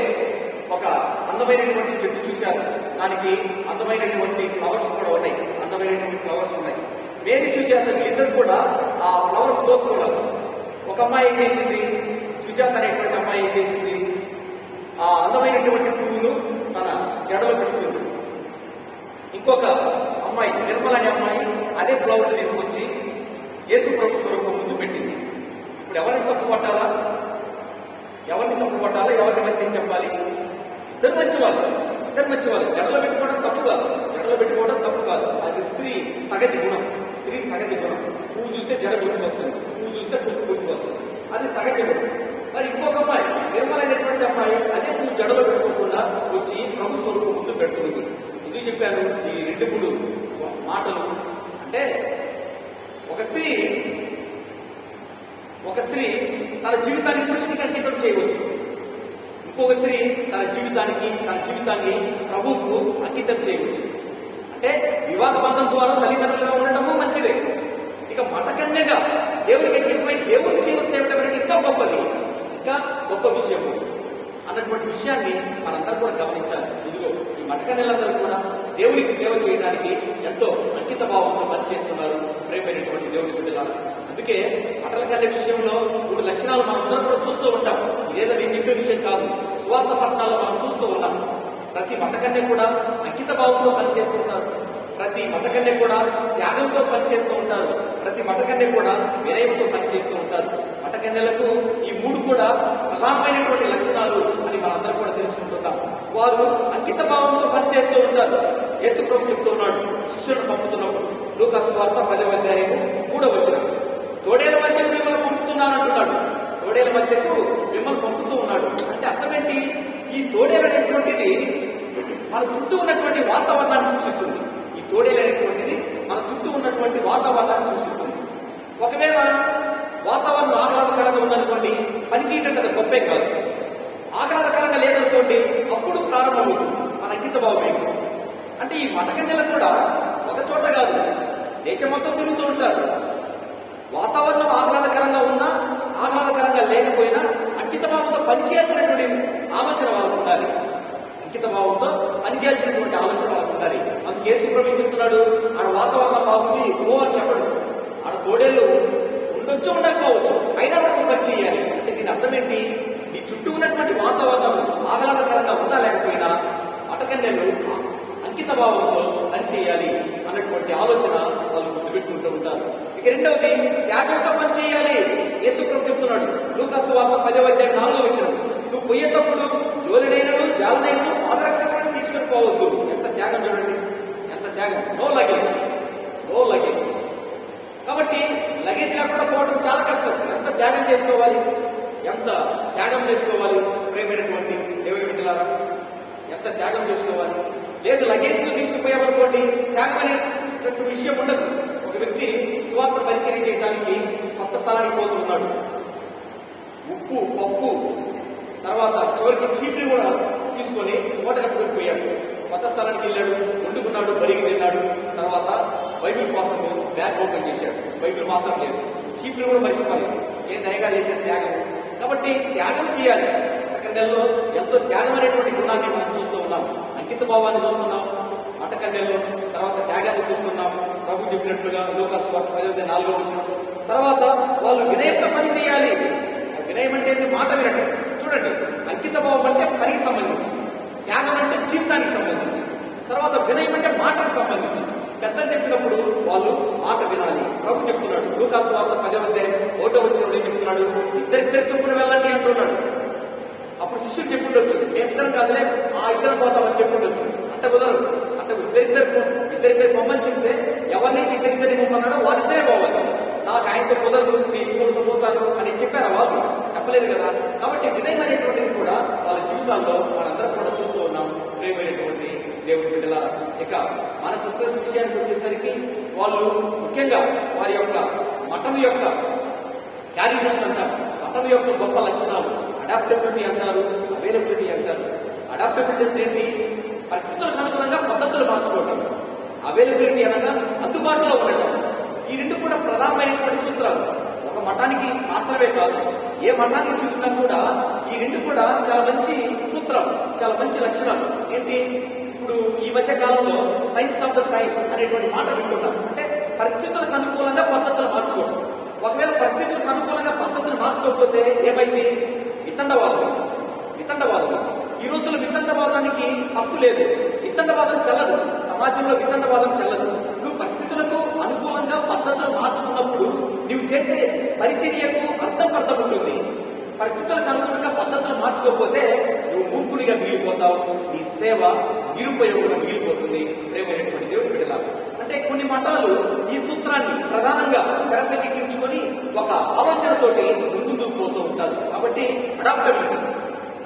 ఒక అందమైనటువంటి చెట్టు చూశారు. దానికి అందమైనటువంటి ఫ్లవర్స్ కూడా ఉన్నాయి. మేరీ సుజాత వీళ్ళిద్దరు కూడా ఆ ఫ్లవర్స్ కోసుకున్నారు. ఒక అమ్మాయి ఏం చేసింది, సుజాత అనేటువంటి అమ్మాయి ఏం చేసింది, ఆ అందమైనటువంటి పువ్వును తన జడలో పెట్టుకుంది. ఇంకొక అమ్మాయి నిర్మల అనే అమ్మాయి అదే ఫ్లవర్ తీసుకొచ్చి యేసు ప్రభు స్వరూపం ముందు పెట్టింది. ఇప్పుడు ఎవరిని తప్పు పట్టాలా, ఎవరిని మంచి చెప్పాలి? ఇద్దరు మంచి వాళ్ళు. జడలో పెట్టుకోవడం తప్పు కాదు. అది స్త్రీ సహజ గుణం. పువ్వు చూస్తే జడ గుర్తుకొస్తుంది, పువ్వు చూస్తే పువ్వు గుర్తుకొస్తుంది. అది సహజ గుణం. మరి ఇంకొక అమ్మాయి నిర్మలైనటువంటి అమ్మాయి అదే పువ్వు జడలో పెట్టుకోకుండా వచ్చి ప్రభు స్వరూపం ముందు పెడుతుంది. ఎందుకు చెప్పాను ఈ 2 మాటలు అంటే, ఒక స్త్రీ తన జీవితాన్ని పురుషునికి అంకితం చేయవచ్చు. ఇంకొక స్త్రీ తన జీవితాన్ని ప్రభువుకు అంకితం చేయవచ్చు. అంటే వివాహ బంధం ద్వారా తల్లిదండ్రులుగా ఉండటము మంచిదే. ఇక మఠకన్యగా దేవుడికి అంకితమై దేవుడి జీవన సేవ ఇంకా గొప్పది, ఇంకా గొప్ప విషయము. అన్నటువంటి విషయాన్ని మనందరూ కూడా గమనించాలి. ఇదిగో ఈ మఠకన్యలందరూ కూడా దేవునికి సేవ చేయడానికి ఎంతో అంకిత భావంతో పనిచేస్తున్నారు ప్రేమైనటువంటి దేవుని బిడ్డలారా. అందుకే మఠల కన్య విషయంలో 3 లక్షణాలు మనందరం కూడా చూస్తూ ఉంటాం. ఇదేదో నేను చెప్పే విషయం కాదు, స్వార్థ పట్టణాల్లో మనం చూస్తూ ఉన్నాం. ప్రతి మఠకన్య కూడా అంకిత భావంతో పనిచేస్తుంటారు. ప్రతి మఠకన్య కూడా త్యాగంతో పనిచేస్తూ ఉంటారు. ప్రతి మఠకన్య కూడా వినయంతో పనిచేస్తూ ఉంటారు. మఠకన్యలకు ఈ 3 కూడా ప్రధానమైనటువంటి లక్షణాలు అని మనందరం కూడా తెలుసుకుంటున్నాం. వారు అంకిత భావంతో పనిచేస్తూ ఉంటారు. యేసు ప్రభు చెప్తూ ఉన్నాడు శిష్యులను పంపుతున్నప్పుడు, లూకా సువార్త 10వ అధ్యాయము 3వ వచనం, తోడేల మధ్యకు మిమ్మల్ని పంపుతున్నానంటున్నాడు. తోడేల మధ్యకు మిమ్మల్ని పంపుతూ ఉన్నాడు అంటే అర్థం ఏంటి? ఈ తోడేలు అనేటువంటిది మన చుట్టూ ఉన్నటువంటి వాతావరణాన్ని సూచిస్తుంది. ఈ తోడేలు అనేటువంటిది మన చుట్టూ ఉన్నటువంటి వాతావరణాన్ని సూచిస్తుంది. ఒకవేళ వాతావరణం ఆహ్లాదకరంగా ఉందనుకోండి, పని చేయటం కదా గొప్పే కాదు. ఆహ్లాదకరంగా లేదనుకోండి, అప్పుడు ప్రారంభమవుతుంది మన అంకిత భావం ఏంటి అంటే. ఈ మఠకన్యలు కూడా ఒక చోట కాదు, దేశం మొత్తం తిరుగుతూ ఉంటారు. వాతావరణం ఆహ్లాదకరంగా ఉన్నా ఆహ్లాదకరంగా లేకపోయినా అంకిత భావంతో పనిచేయాల్సినటువంటి ఆలోచన వాళ్ళకు ఉండాలి. అంకిత భావంతో పనిచేయాల్సినటువంటి ఆలోచన వాళ్ళకు ఉండాలి. అందుకే యేసు ప్రభువు చెప్తున్నాడు, ఆడ వాతావరణం బాగుంది ఓ అని చెప్పడు. ఆడ తోడేళ్ళు ఉండొచ్చు ఉండకపోవచ్చు, అయినా వాళ్ళకు పని చేయాలి అంటే దీని అర్థం ఏంటి? నీ చుట్టూ ఉన్నటువంటి వాతావరణం ఆహ్లాదకరంగా ఉందా లేకపోయినా మఠకన్యలు అంకిత భావంతో పనిచేయాలి అన్నటువంటి ఆలోచన వాళ్ళు గుర్తుపెట్టుకుంటూ ఉంటారు. ఇక రెండవది, త్యాగంతో పని చేయాలి. యేసు ప్రభు చెప్తున్నాడు లూకా సువార్త 10వ అధ్యాయం 4వ వచనం, నువ్వు పోయేటప్పుడు జోలినైనను జాలనైనను పాదరక్షకులను తీసుకొని పోవద్దు. ఎంత త్యాగం చూడండి, ఎంత త్యాగం. No luggage, no luggage. కాబట్టి లగేజ్ లేకుండా పోవడం చాలా కష్టం. ఎంత త్యాగం చేసుకోవాలి, ఎంత త్యాగం చేసుకోవాలి ప్రేమైనటువంటి దేవుని బిడ్డలారా, ఎంత త్యాగం చేసుకోవాలి. లేదు లగేజ్తో తీసుకుపోయామనుకోండి, త్యాగం అనేటువంటి విషయం ఉండదు. ఒక వ్యక్తి స్వార్థ పరిచయం చేయడానికి కొత్త స్థలానికి పోతున్నాడు. ఉప్పు, పప్పు, తర్వాత చివరికి చీపులు కూడా తీసుకొని మూట కట్టుకొని పోయాడు. కొత్త స్థలానికి వెళ్ళాడు, వండుకున్నాడు, బరిగి తిన్నాడు. తర్వాత బైబిల్ కోసం బ్యాగ్ ఓపెన్ చేశాడు. బైబిల్ మాత్రం లేదు, చీపులు కూడా మరిచిపోలేదు. ఏం దయగా చేసిన త్యాగం. కాబట్టి త్యాగం చేయాలి. మఠకన్యల్లో ఎంతో త్యాగం అనేటువంటి గుణాన్ని మనం చూస్తూ ఉన్నాం. అంకిత భావాన్ని చూస్తున్నాం మఠకన్యల్లో. తర్వాత త్యాగాన్ని చూస్తున్నాం. ప్రభు చెప్పినట్లుగా లూకా సువార్త 10వ వచనం. తర్వాత వాళ్ళు వినయంతో పని చేయాలి. వినయం అంటే మాట వినటం. చూడండి, అంకిత భావం అంటే పనికి సంబంధించింది, త్యాగం అంటే జీవితానికి సంబంధించింది, తర్వాత వినయం అంటే మాటకు సంబంధించింది. పెద్దలు చెప్పినప్పుడు వాళ్ళు మాట వినాలి. ప్రభు చెప్తున్నాడు లూకా సువార్త 10వ అధ్యాయం 1వ వచనంలో ఏం చెప్తున్నాడు? ఇద్దరిద్దరు చొప్పున వెళ్ళండి అంటున్నాడు. అప్పుడు శిష్యులు చెప్పుండొచ్చు, ఇద్దరం కాదులే ఇద్దరం పోతామని చెప్పుండొచ్చు. అంటే కుదరదు. అంటే ఇద్దరిద్దరు పొమ్మని చెప్తే ఎవరినైతే ఇద్దరిద్దరిని పొమ్మన్నాడో వాళ్ళిద్దరే పోవాలి. నాకు ఆయనతో కుదరదు, నేను ఇంకొకరితో పోతాను అని చెప్పారా? వాళ్ళు చెప్పలేదు కదా. కాబట్టి వినయం అనేటువంటిది కూడా వాళ్ళ జీవితాల్లో మనందరం కూడా చూస్తూ ఉన్నాం ప్రేమైనటువంటి దేవుని బిడ్డలారా. ఇక మన సిస్టర్స్ విషయానికి వచ్చేసరికి వాళ్ళు ముఖ్యంగా వారి యొక్క మఠం యొక్క క్యారిజమ్స్ అంటారు. మఠం యొక్క గొప్ప లక్షణాలు అడాప్టబిలిటీ అంటారు, అవైలబిలిటీ అంటారు. అడాప్టబిలిటీ అంటే ఏంటి? పరిస్థితులకు అనుగుణంగా పద్ధతులు మార్చుకోవటం. అవైలబిలిటీ అనగా అందుబాటులో ఉండటం. ఈ రెండు కూడా ప్రధానమైనటువంటి సూత్రాలు. ఒక మఠానికి మాత్రమే కాదు, ఏ మఠానికి చూసినా కూడా ఈ రెండు కూడా చాలా మంచి సూత్రాలు, చాలా మంచి లక్షణాలు. ఏంటి? ఇప్పుడు ఈ మధ్య కాలంలో సైన్స్ ఆఫ్ ద టైం అనేటువంటి మాట వింటున్నాం. అంటే పరిస్థితులకు అనుకూలంగా పద్ధతులు మార్చుకోవడం. ఒకవేళ పరిస్థితులకు అనుకూలంగా పద్ధతులు మార్చుకోకపోతే ఏమైంది? వితండవాదం. ఈ రోజుల్లో వితండవాదానికి హక్కు లేదు. వితండవాదం చెల్లదు, సమాజంలో వితండవాదం చెల్లదు. నువ్వు పరిస్థితులకు అనుకూలంగా పద్ధతులు మార్చుకున్నప్పుడు నువ్వు చేసే పరిచర్యకు అర్థం ఉంటుంది. పరిస్థితులకు అనుగుణంగా పద్ధతులు మార్చుకోకపోతే నువ్వు మూర్ఖుడిగా మిగిలిపోతావు, నీ సేవ నిరుపయోగంగా మిగిలిపోతుంది. ప్రేమైనటువంటి దేవుడు బిడ్డలారా, అంటే కొన్ని మఠాలు ఈ సూత్రాన్ని ప్రధానంగా తెరపెక్కించుకొని ఒక ఆలోచనతోటి ముందుకు పోతూ ఉంటారు. కాబట్టి అడాప్టబిలిటీ,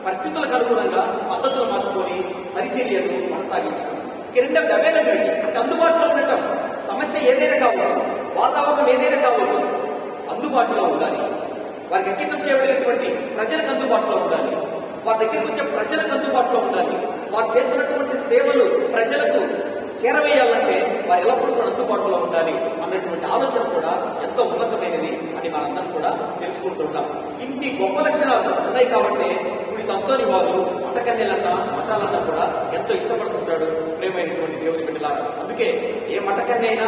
పరిస్థితులకు అనుగుణంగా పద్ధతులు మార్చుకొని పరిచర్యను కొనసాగించడం. రెండవది అవైలబిలిటీ, అంటే అందుబాటులో ఉండటం. సమస్య ఏదైనా కావచ్చు, వాతావరణం ఏదైనా కావచ్చు, అందుబాటులో ఉండాలి. వారికి అంకితం చేయబడినటువంటి ప్రజలకు అందుబాటులో ఉండాలి. వారి దగ్గరికి వచ్చే ప్రజలకు అందుబాటులో ఉండాలి. వారు చేస్తున్నటువంటి సేవలు ప్రజలకు చేరవేయాలంటే వారు ఎల్లప్పుడూ కూడా అందుబాటులో ఉండాలి అన్నటువంటి ఆలోచన కూడా ఎంతో ఉన్నతమైనది అని మనందరం కూడా తెలుసుకుంటూ ఉంటాం. ఇన్ని గొప్ప లక్షణాలు ఉన్నాయి కాబట్టి ఇప్పుడు అంతోని వారు మఠకన్యలన్నా మఠాలన్నా కూడా ఎంతో ఇష్టపడుతుంటాడు ప్రేమైనటువంటి దేవుని బిడ్డలారా. అందుకే ఏ మఠకన్య అయినా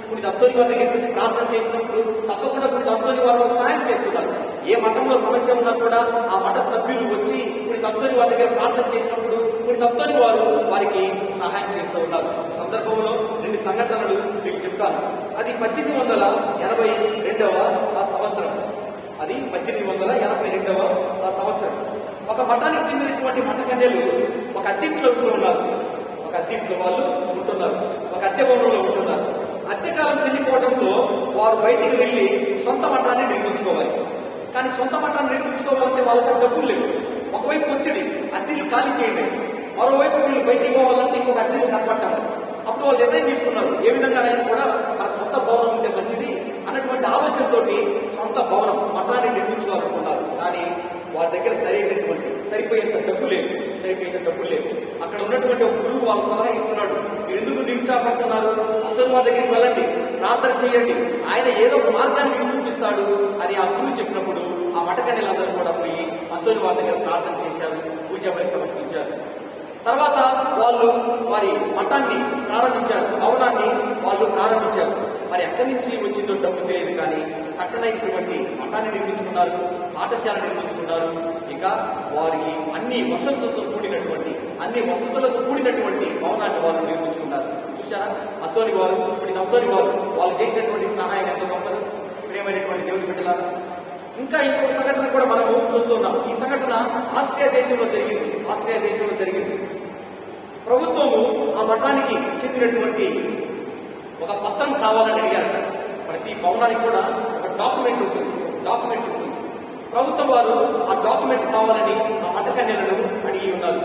ఇప్పుడు అంతోని వారి దగ్గర నుంచి ప్రార్థన చేసినప్పుడు తప్పకుండా ఇప్పుడు అంతోని వారు సహాయం చేస్తున్నారు. ఏ మఠంలో సమస్య ఉన్నా కూడా ఆ మఠ సభ్యులు వచ్చి ఇప్పుడు అంతోని వారి దగ్గర ప్రార్థన చేసినప్పుడు ఇప్పుడు అంతోని వారు వారికి సహాయం చేస్తూ ఉన్నారు. ఈ సందర్భంలో 2 సంఘటనలు మీకు చెప్తాను. అది 1882వ సంవత్సరం. అది 1882వ సంవత్సరం. ఒక మఠానికి చెందినటువంటి మఠకన్యలు ఒక అద్దెంట్లో ఉంటున్నారు. ఒక అద్దెంట్లో వాళ్ళు ఉంటున్నారు. ఒక అద్దె భవనంలో ఉంటున్నారు. అద్దెకాలం చెల్లిపోవడంతో వారు బయటికి వెళ్లి సొంత మఠాన్ని నిర్మించుకోవాలి. కానీ సొంత మఠాన్ని నిర్మించుకోవాలంటే వాళ్ళకి డబ్బులు లేవు. ఒకవైపు ఒత్తిడి, అద్దెలు ఖాళీ చేయండి, మరోవైపు వీళ్ళు బయటికి పోవాలంటే ఇంకొక అద్దెలు కనపట్టాలి. అప్పుడు వాళ్ళు నిర్ణయం తీసుకున్నారు, ఏ విధంగానైనా కూడా మన సొంత భవనం ఉంటే మంచిది అన్నటువంటి ఆలోచనతోటి సొంత భవనం మఠాన్ని నిర్మించుకోవాలనుకున్నారు. కానీ వారి దగ్గర సరిపోయేంత డబ్బు లేదు. అక్కడ ఉన్నటువంటి ఒక గురువు వాళ్ళు సలహా ఇస్తున్నాడు, మీరు ఎందుకు నిరుత్సాహపడుతున్నారు, అంతటి వారి దగ్గరికి వెళ్ళండి, ప్రార్థన చేయండి, ఆయన ఏదో ఒక మార్గాన్ని మీకు చూపిస్తాడు అని ఆ గురువు చెప్పినప్పుడు ఆ మఠకన్యలందరూ కూడా పోయి అంతటి వారి దగ్గర ప్రార్థన చేశారు, పూజా బలి సమర్పించారు. తర్వాత వాళ్ళు వారి మఠాన్ని ప్రారంభించారు, భవనాన్ని వాళ్ళు ప్రారంభించారు. మరి ఎక్కడి నుంచి వచ్చిందో డబ్బు తెలియదు, కానీ చక్కనైనటువంటి మఠాన్ని నిర్మించుకున్నారు, పాఠశాల నిర్మించుకున్నారు. ఇంకా వారికి అన్ని వసతులతో కూడినటువంటి భవనాన్ని వాళ్ళు నిర్మించుకున్నారు. చూశారా అంతోని వారు, ఇప్పుడు అంతోని వారు వాళ్ళు చేసినటువంటి సహాయం ఎంత గొప్పది ప్రియమైనటువంటి దేవుని బిడ్డలారా. ఇంకా ఇంకొక సంఘటన కూడా మనము చూస్తున్నాం. ఈ సంఘటన ఆస్ట్రియా దేశంలో జరిగింది. ప్రభుత్వము ఆ మఠానికి చెందినటువంటి ఒక పత్రం కావాలని అడిగారట. ప్రతి భవనానికి కూడా ఒక డాక్యుమెంట్ ఉంటుంది. ప్రభుత్వం వారు ఆ డాక్యుమెంట్ కావాలని ఆ మఠకన్యలను అడిగి ఉన్నారు.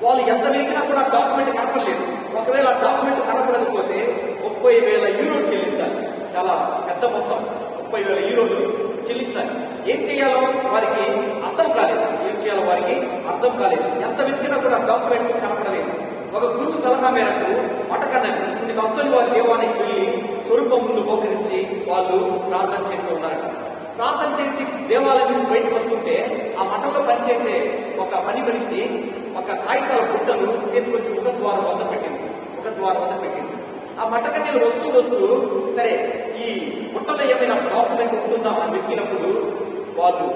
వాళ్ళు ఎంత వెతికినా కూడా ఆ డాక్యుమెంట్ కనపడలేదు. ఒకవేళ ఆ డాక్యుమెంట్ కనపడకపోతే 30,000 యూరోలు చెల్లించాలి. చాలా పెద్ద మొత్తం, 30,000 యూరోలు చెల్లించాలి. ఏం చేయాలో వారికి అర్థం కాలేదు. ఎంత వెతికినా కూడా డాక్యుమెంట్ కనపడలేదు. ఒక గురువు సలహా మేరకు మఠకన్యలు అంతోని వారి దేవాలయానికి వెళ్లి స్వరూపం ముందు మోకరించి వాళ్ళు ప్రార్థన చేస్తూ ఉన్నారట. ప్రార్థన చేసి దేవాలయం నుంచి బయటకు వస్తుంటే ఆ మఠంలో పనిచేసే ఒక పని మనిషి ఒక కాగితాల బుట్టను తీసుకొచ్చి ముఖద్వారం వద్ద పెట్టింది. ఆ మఠకన్యలు వస్తూ సరే ఈ బుట్టలో ఏమైనా డాక్యుమెంట్ ఉంటుందా అని వెతికినప్పుడు వాళ్ళు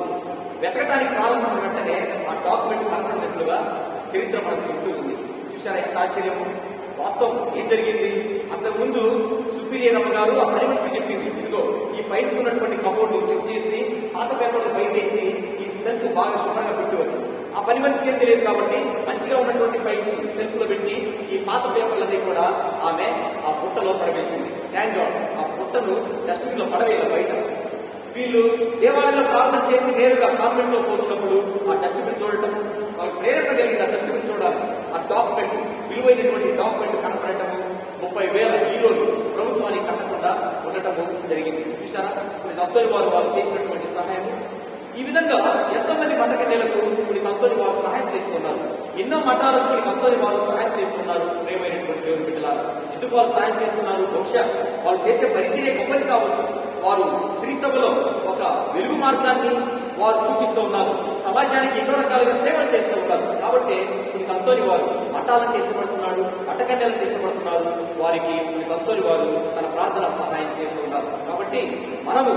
వెతకటానికి ప్రారంభించిన వెంటనే ఆ డాక్యుమెంట్ కనపడినట్లుగా చరిత్ర మనకు చెబుతూ ఉంది. చూశారా ఎంత ఆశ్చర్యం! వాస్తవం ఏం జరిగింది? అంతకుముందు సుపీరియర్ అమ్మ గారు ఆ పని మనిషి చెప్పింది, ఇదిగో ఈ ఫైల్స్ ఉన్నటువంటి కబోర్డు చెక్ చేసి పాత పేపర్లు బయటేసి ఈ సెల్ఫ్ బాగా శుభ్రంగా పెట్టుకోవాలి. ఆ పని మనిషికి ఏం తెలియదు కాబట్టి మంచిగా ఉన్నటువంటి ఫైల్స్ సెల్ఫ్ లో పెట్టి ఈ పాత పేపర్లన్నీ కూడా ఆమె ఆ పుట్టలో పడవేసింది. థ్యాంక్ గాడ్ ఆ పుట్టను డస్ట్బిన్ లో పడవేయాలి బయట. వీళ్ళు దేవాలయంలో ప్రార్థన చేసి నేరుగా కాన్వెంట్ లో పోతున్నప్పుడు ఆ డస్ట్బిన్ చూడటం వాళ్ళకి ప్రేరణ కలిగింది. ఆ డస్ట్బిన్ చూడాలి. ఆ డాక్యుమెంట్, విలువైనటువంటి డాక్యుమెంట్ కనపడటము, 30,000 యూరోలు ప్రభుత్వానికి కట్టకుండా ఉండటము జరిగింది. చూసారా అంతోని వారు చేసినటువంటి సహాయం. ఈ విధంగా ఎంతోమంది మఠకన్యలకు అంతోని వారు సహాయం చేస్తున్నారు. ఎన్నో మఠాలకు అంతోని వారు సహాయం చేస్తున్నారు. ప్రియమైనటువంటి దేవుని బిడ్డలారా, ఎందుకు వాళ్ళు సహాయం చేస్తున్నారు? బహుశా వాళ్ళు చేసే పరిచర్య గొప్పది కావచ్చు. వారు స్త్రీ సభలో ఒక వెలుగు మార్గాన్ని వారు చూపిస్తూ ఉన్నారు. సమాజానికి ఎన్నో రకాలుగా సేవలు చేస్తూ ఉన్నారు. కాబట్టి అంతోని వారు మఠాలంటే ఇష్టపడుతున్నాడు, మఠకన్యలంటే ఇష్టపడుతున్నారు. వారికి అంతోని వారు తన ప్రార్థన సహాయం చేస్తూ ఉన్నారు. కాబట్టి మనము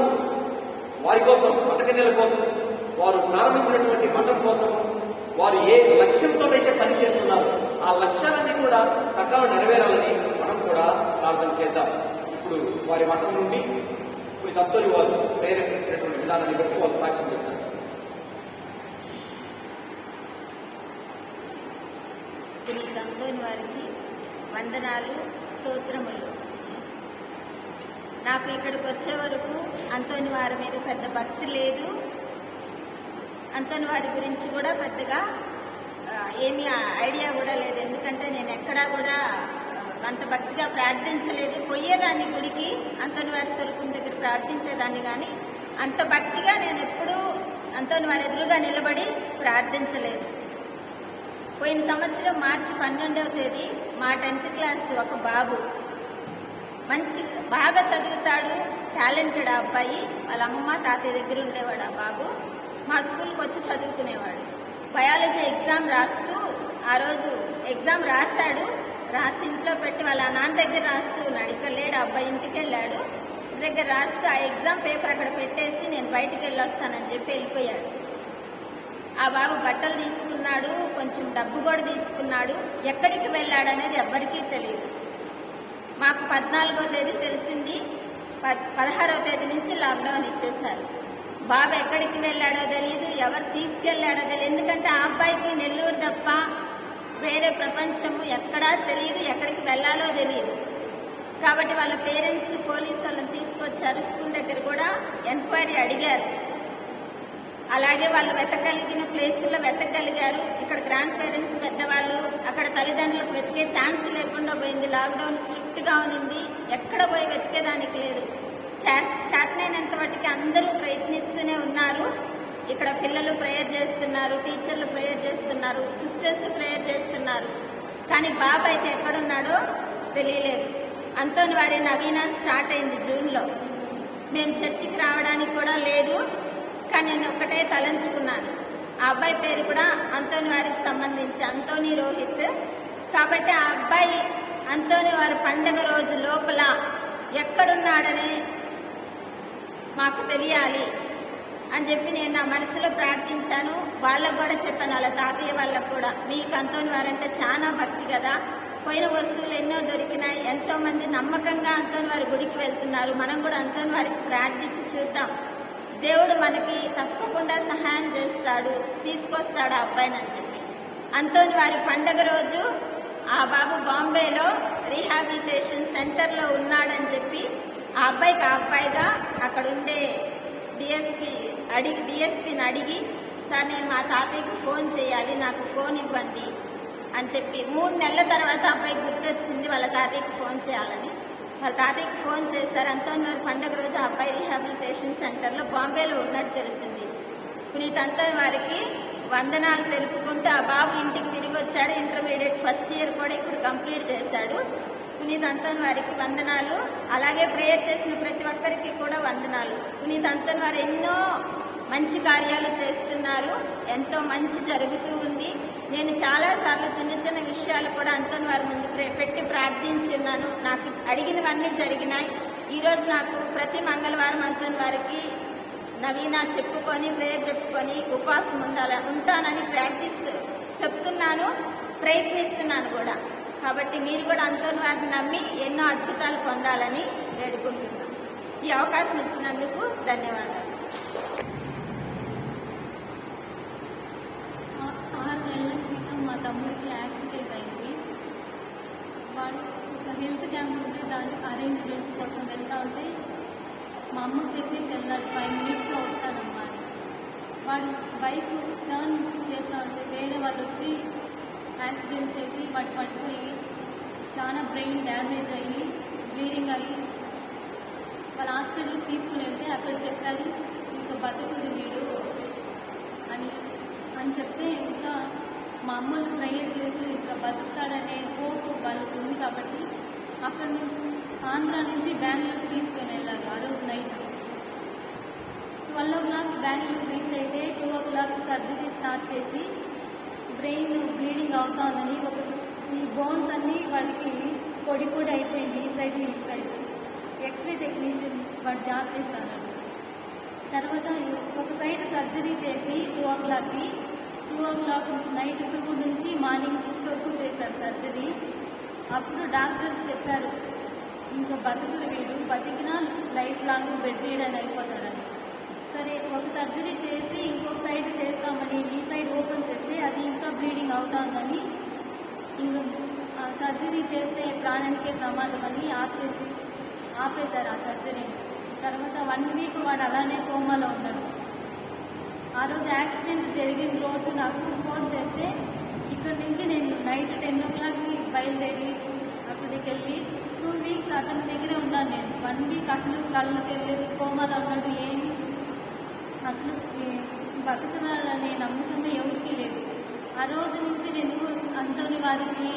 వారి కోసం, మఠకన్యల కోసం, వారు ప్రారంభించినటువంటి మఠం కోసం వారు ఏ లక్ష్యంతోనైతే పని చేస్తున్నారు ఆ లక్ష్యాలన్నీ కూడా సకాలం నెరవేరాలని మనం కూడా ప్రార్థన చేద్దాం. ఇప్పుడు వారి మఠం నుండి అంతోని వారు ప్రేరేపించినటువంటి విధానాన్ని బట్టి వాళ్ళు సాక్ష్యం చెప్తారు. అంతోని వారికి వందనాలు, స్తోత్రములు. నాకు ఇక్కడికి వచ్చే వరకు అంతోని వారి మీద పెద్ద భక్తి లేదు. అంతోని వారి గురించి కూడా పెద్దగా ఏమీ ఐడియా కూడా లేదు. ఎందుకంటే నేను ఎక్కడా కూడా అంత భక్తిగా ప్రార్థించలేదు. పోయేదాన్ని గుడికి, అంతోని వారి స్వరూపం దగ్గర ప్రార్థించేదాన్ని, కానీ అంత భక్తిగా నేను ఎప్పుడూ అంతోని వారి ఎదురుగా నిలబడి ప్రార్థించలేదు. పోయిన సంవత్సరం మార్చి 12వ తేదీ మా 10th క్లాస్ ఒక బాబు మంచి బాగా చదువుతాడు, టాలెంటెడ్ అబ్బాయి. వాళ్ళ అమ్మమ్మ తాతయ్య దగ్గర ఉండేవాడు ఆ బాబు. మా స్కూల్కి వచ్చి చదువుకునేవాడు. బయాలజీ ఎగ్జామ్ రాస్తూ ఆ రోజు ఎగ్జామ్ రాశాడు. రాసి ఇంట్లో పెట్టి వాళ్ళ నాన్న దగ్గర రాస్తూ ఉన్నాడు. ఇక్కడ లేడు అబ్బాయి, ఇంటికి వెళ్ళాడు. దగ్గర రాస్తూ ఆ ఎగ్జామ్ పేపర్ అక్కడ పెట్టేసి నేను బయటికి వెళ్ళొస్తానని చెప్పి వెళ్ళిపోయాడు. ఆ బాబు బట్టలు తీసుకున్నాడు, కొంచెం డబ్బు కూడా తీసుకున్నాడు. ఎక్కడికి వెళ్ళాడు అనేది ఎవ్వరికీ తెలియదు. మాకు 14వ తేదీ తెలిసింది. 16వ తేదీ నుంచి లాక్డౌన్ ఇచ్చేశారు. బాబు ఎక్కడికి వెళ్ళాడో తెలియదు, ఎవరు తీసుకెళ్లారో తెలియదు. ఎందుకంటే ఆ అబ్బాయికి నెల్లూరు తప్ప వేరే ప్రపంచము ఎక్కడా తెలియదు, ఎక్కడికి వెళ్ళాలో తెలియదు. కాబట్టి వాళ్ళ పేరెంట్స్ పోలీసు వాళ్ళని తీసుకొచ్చారు. స్కూల్ దగ్గర కూడా ఎంక్వైరీ అడిగారు. అలాగే వాళ్ళు వెతకగలిగిన ప్లేసుల్లో వెతకగలిగారు. ఇక్కడ గ్రాండ్ పేరెంట్స్ పెద్దవాళ్ళు అక్కడ తల్లిదండ్రులకు వెతికే ఛాన్స్ లేకుండా పోయింది. లాక్డౌన్ స్ట్రిక్ట్గా ఉంది, ఎక్కడ పోయి వెతికేదానికి లేదు. చేతనైనంత వాటికి అందరూ ప్రయత్నిస్తూనే ఉన్నారు. ఇక్కడ పిల్లలు ప్రేయర్ చేస్తున్నారు, టీచర్లు ప్రేయర్ చేస్తున్నారు, సిస్టర్స్ ప్రేయర్ చేస్తున్నారు. కానీ బాబు అయితే ఎక్కడున్నాడో తెలియలేదు. అంతోని వారి నవీన స్టార్ట్ అయింది జూన్లో. మేము చర్చికి రావడానికి కూడా లేదు. కానీ నేను ఒక్కటే తలంచుకున్నాను, ఆ అబ్బాయి పేరు కూడా అంతోని వారికి సంబంధించి అంతోని రోహిత్. కాబట్టి ఆ అబ్బాయి అంతోని వారి పండగ రోజు లోపల ఎక్కడున్నాడని మాకు తెలియాలి అని చెప్పి నేను నా మనసులో ప్రార్థించాను. వాళ్ళకు కూడా చెప్పాను, వాళ్ళ తాతయ్య వాళ్ళకు కూడా, మీకు అంతోని వారంటే చాలా భక్తి కదా, పోయిన వస్తువులు ఎన్నో దొరికినాయి, ఎంతో మంది నమ్మకంగా అంతోని వారి గుడికి వెళ్తున్నారు, మనం కూడా అంతోని వారికి ప్రార్థించి చూద్దాం, దేవుడు మనకి తప్పకుండా సహాయం చేస్తాడు, తీసుకొస్తాడు ఆ అబ్బాయిని అని చెప్పి. అంతోని వారి పండగ రోజు ఆ బాబు బాంబేలో రీహాబిలిటేషన్ సెంటర్లో ఉన్నాడని చెప్పి ఆ అబ్బాయిగా అక్కడ ఉండే డిఎస్పీని అడిగి, సార్ నేను మా తాతయ్యకి ఫోన్ చేయాలి, నాకు ఫోన్ ఇవ్వండి అని చెప్పి 3 నెలల తర్వాత అబ్బాయి గుర్తొచ్చింది వాళ్ళ తాతయ్యకి ఫోన్ చేయాలని. వాళ్ళ తాతయ్యకి ఫోన్ చేశారు. అంతోని వారి పండుగ రోజు ఆ అబ్బాయి రీహాబిలిటేషన్ సెంటర్లో బాంబేలో ఉన్నట్టు తెలిసింది. పునీత్ అంతోని వారికి వందనాలు తెలుపుకుంటూ ఆ బాబు ఇంటికి తిరిగి వచ్చాడు. ఇంటర్మీడియట్ ఫస్ట్ ఇయర్ కూడా ఇప్పుడు కంప్లీట్ చేశాడు. పునీత్ అంతోని వారికి వందనాలు. అలాగే ప్రేయర్ చేసిన ప్రతి ఒక్కరికి కూడా వందనాలు. పునీత్ అంతోని వారు ఎన్నో మంచి కార్యాలు చేస్తున్నారు, ఎంతో మంచి జరుగుతూ ఉంది. నేను చాలాసార్లు చిన్న చిన్న విషయాలు కూడా అంతోని వారి ముందు పెట్టి ప్రార్థించి ఉన్నాను. నాకు అడిగినవన్నీ జరిగినాయి. ఈరోజు నాకు ప్రతి మంగళవారం అంతోని వారికి నవీన చెప్పుకొని ప్రేయర్ చెప్పుకొని ఉపవాసం ఉంటానని చెప్తున్నాను, ప్రయత్నిస్తున్నాను కూడా. కాబట్టి మీరు కూడా అంతోని వారిని నమ్మి ఎన్నో అద్భుతాలు పొందాలని వేడుకుంటున్నాను. ఈ అవకాశం ఇచ్చినందుకు ధన్యవాదాలు. 6 నెలల క్రితం మా తమ్ముడికి యాక్సిడెంట్ అయింది. వాడు ఒక హెల్త్ క్యాంప్ ఉంటే దాని అరేంజ్మెంట్స్ కోసం వెళ్తా ఉంటే మా అమ్మకి చెప్పేసి వెళ్ళాడు, 5 మినిట్స్లో వస్తానమ్మా అని. వాడు బైక్ టర్న్ చేస్తూ ఉంటే వేరే వాళ్ళు వచ్చి యాక్సిడెంట్ చేసి వాడు పడిపోయి చాలా బ్రెయిన్ డ్యామేజ్ అయ్యి బ్లీడింగ్ అయ్యి వాళ్ళ హాస్పిటల్కి తీసుకుని వెళ్తే అక్కడ చెప్పారు ఇంకా బతుకుడు వీడు అని చెప్తే, ఇంకా మా అమ్మలు ప్రేయర్ చేసి ఇంకా బతుకుతాడనే హోప్ వాళ్ళకు ఉంది. కాబట్టి అక్కడి నుంచి ఆంధ్ర నుంచి బెంగళూరు తీసుకొని వెళ్ళారు. ఆ రోజు నైట్ 12 o'clock బెంగళూరు రీచ్ అయితే 2 o'clock సర్జరీ స్టార్ట్ చేసి బ్రెయిన్ బ్లీడింగ్ అవుతుందని ఈ బోన్స్ అన్నీ వాడికి పొడి అయిపోయింది, ఈ సైడ్ ఎక్స్రే టెక్నీషియన్ వాడు జాబ్ చేస్తాను. తర్వాత ఒక సైడ్ సర్జరీ చేసి 2 o'clockకి 2 o'clock నైట్ 2 నుంచి మార్నింగ్ 6 వరకు చేశారు సర్జరీ. అప్పుడు డాక్టర్స్ చెప్పారు ఇంకా బతుకుడు వీడు, బతికినా లైఫ్ లాంగ్ బెడ్ రీడన్ అయిపోతాడని. సరే ఒక సర్జరీ చేసి ఇంకొక సైడ్ చేస్తామని ఈ సైడ్ ఓపెన్ చేస్తే అది ఇంకా బ్లీడింగ్ అవుతుందని ఇంకా సర్జరీ చేస్తే ప్రాణానికే ప్రమాదం అని ఆపేశారు ఆ సర్జరీని. తర్వాత 1 week వాడు అలానే కోమాలో ఉన్నాడు. ఆ రోజు యాక్సిడెంట్ జరిగిన రోజు నాకు ఫోన్ చేస్తే ఇక్కడి నుంచి నేను నైట్ 10 o'clockకి బయలుదేరి అక్కడికి వెళ్ళి 2 weeks అతని దగ్గరే ఉన్నాను నేను. 1 week అసలు కళ్ళు తెలియదు, కోమాలో ఉన్నాడు, ఏమి అసలు బతుకున్నాడనే నమ్మకమే ఎవరికీ లేదు. ఆ రోజు నుంచి నేను అంతోని వారికి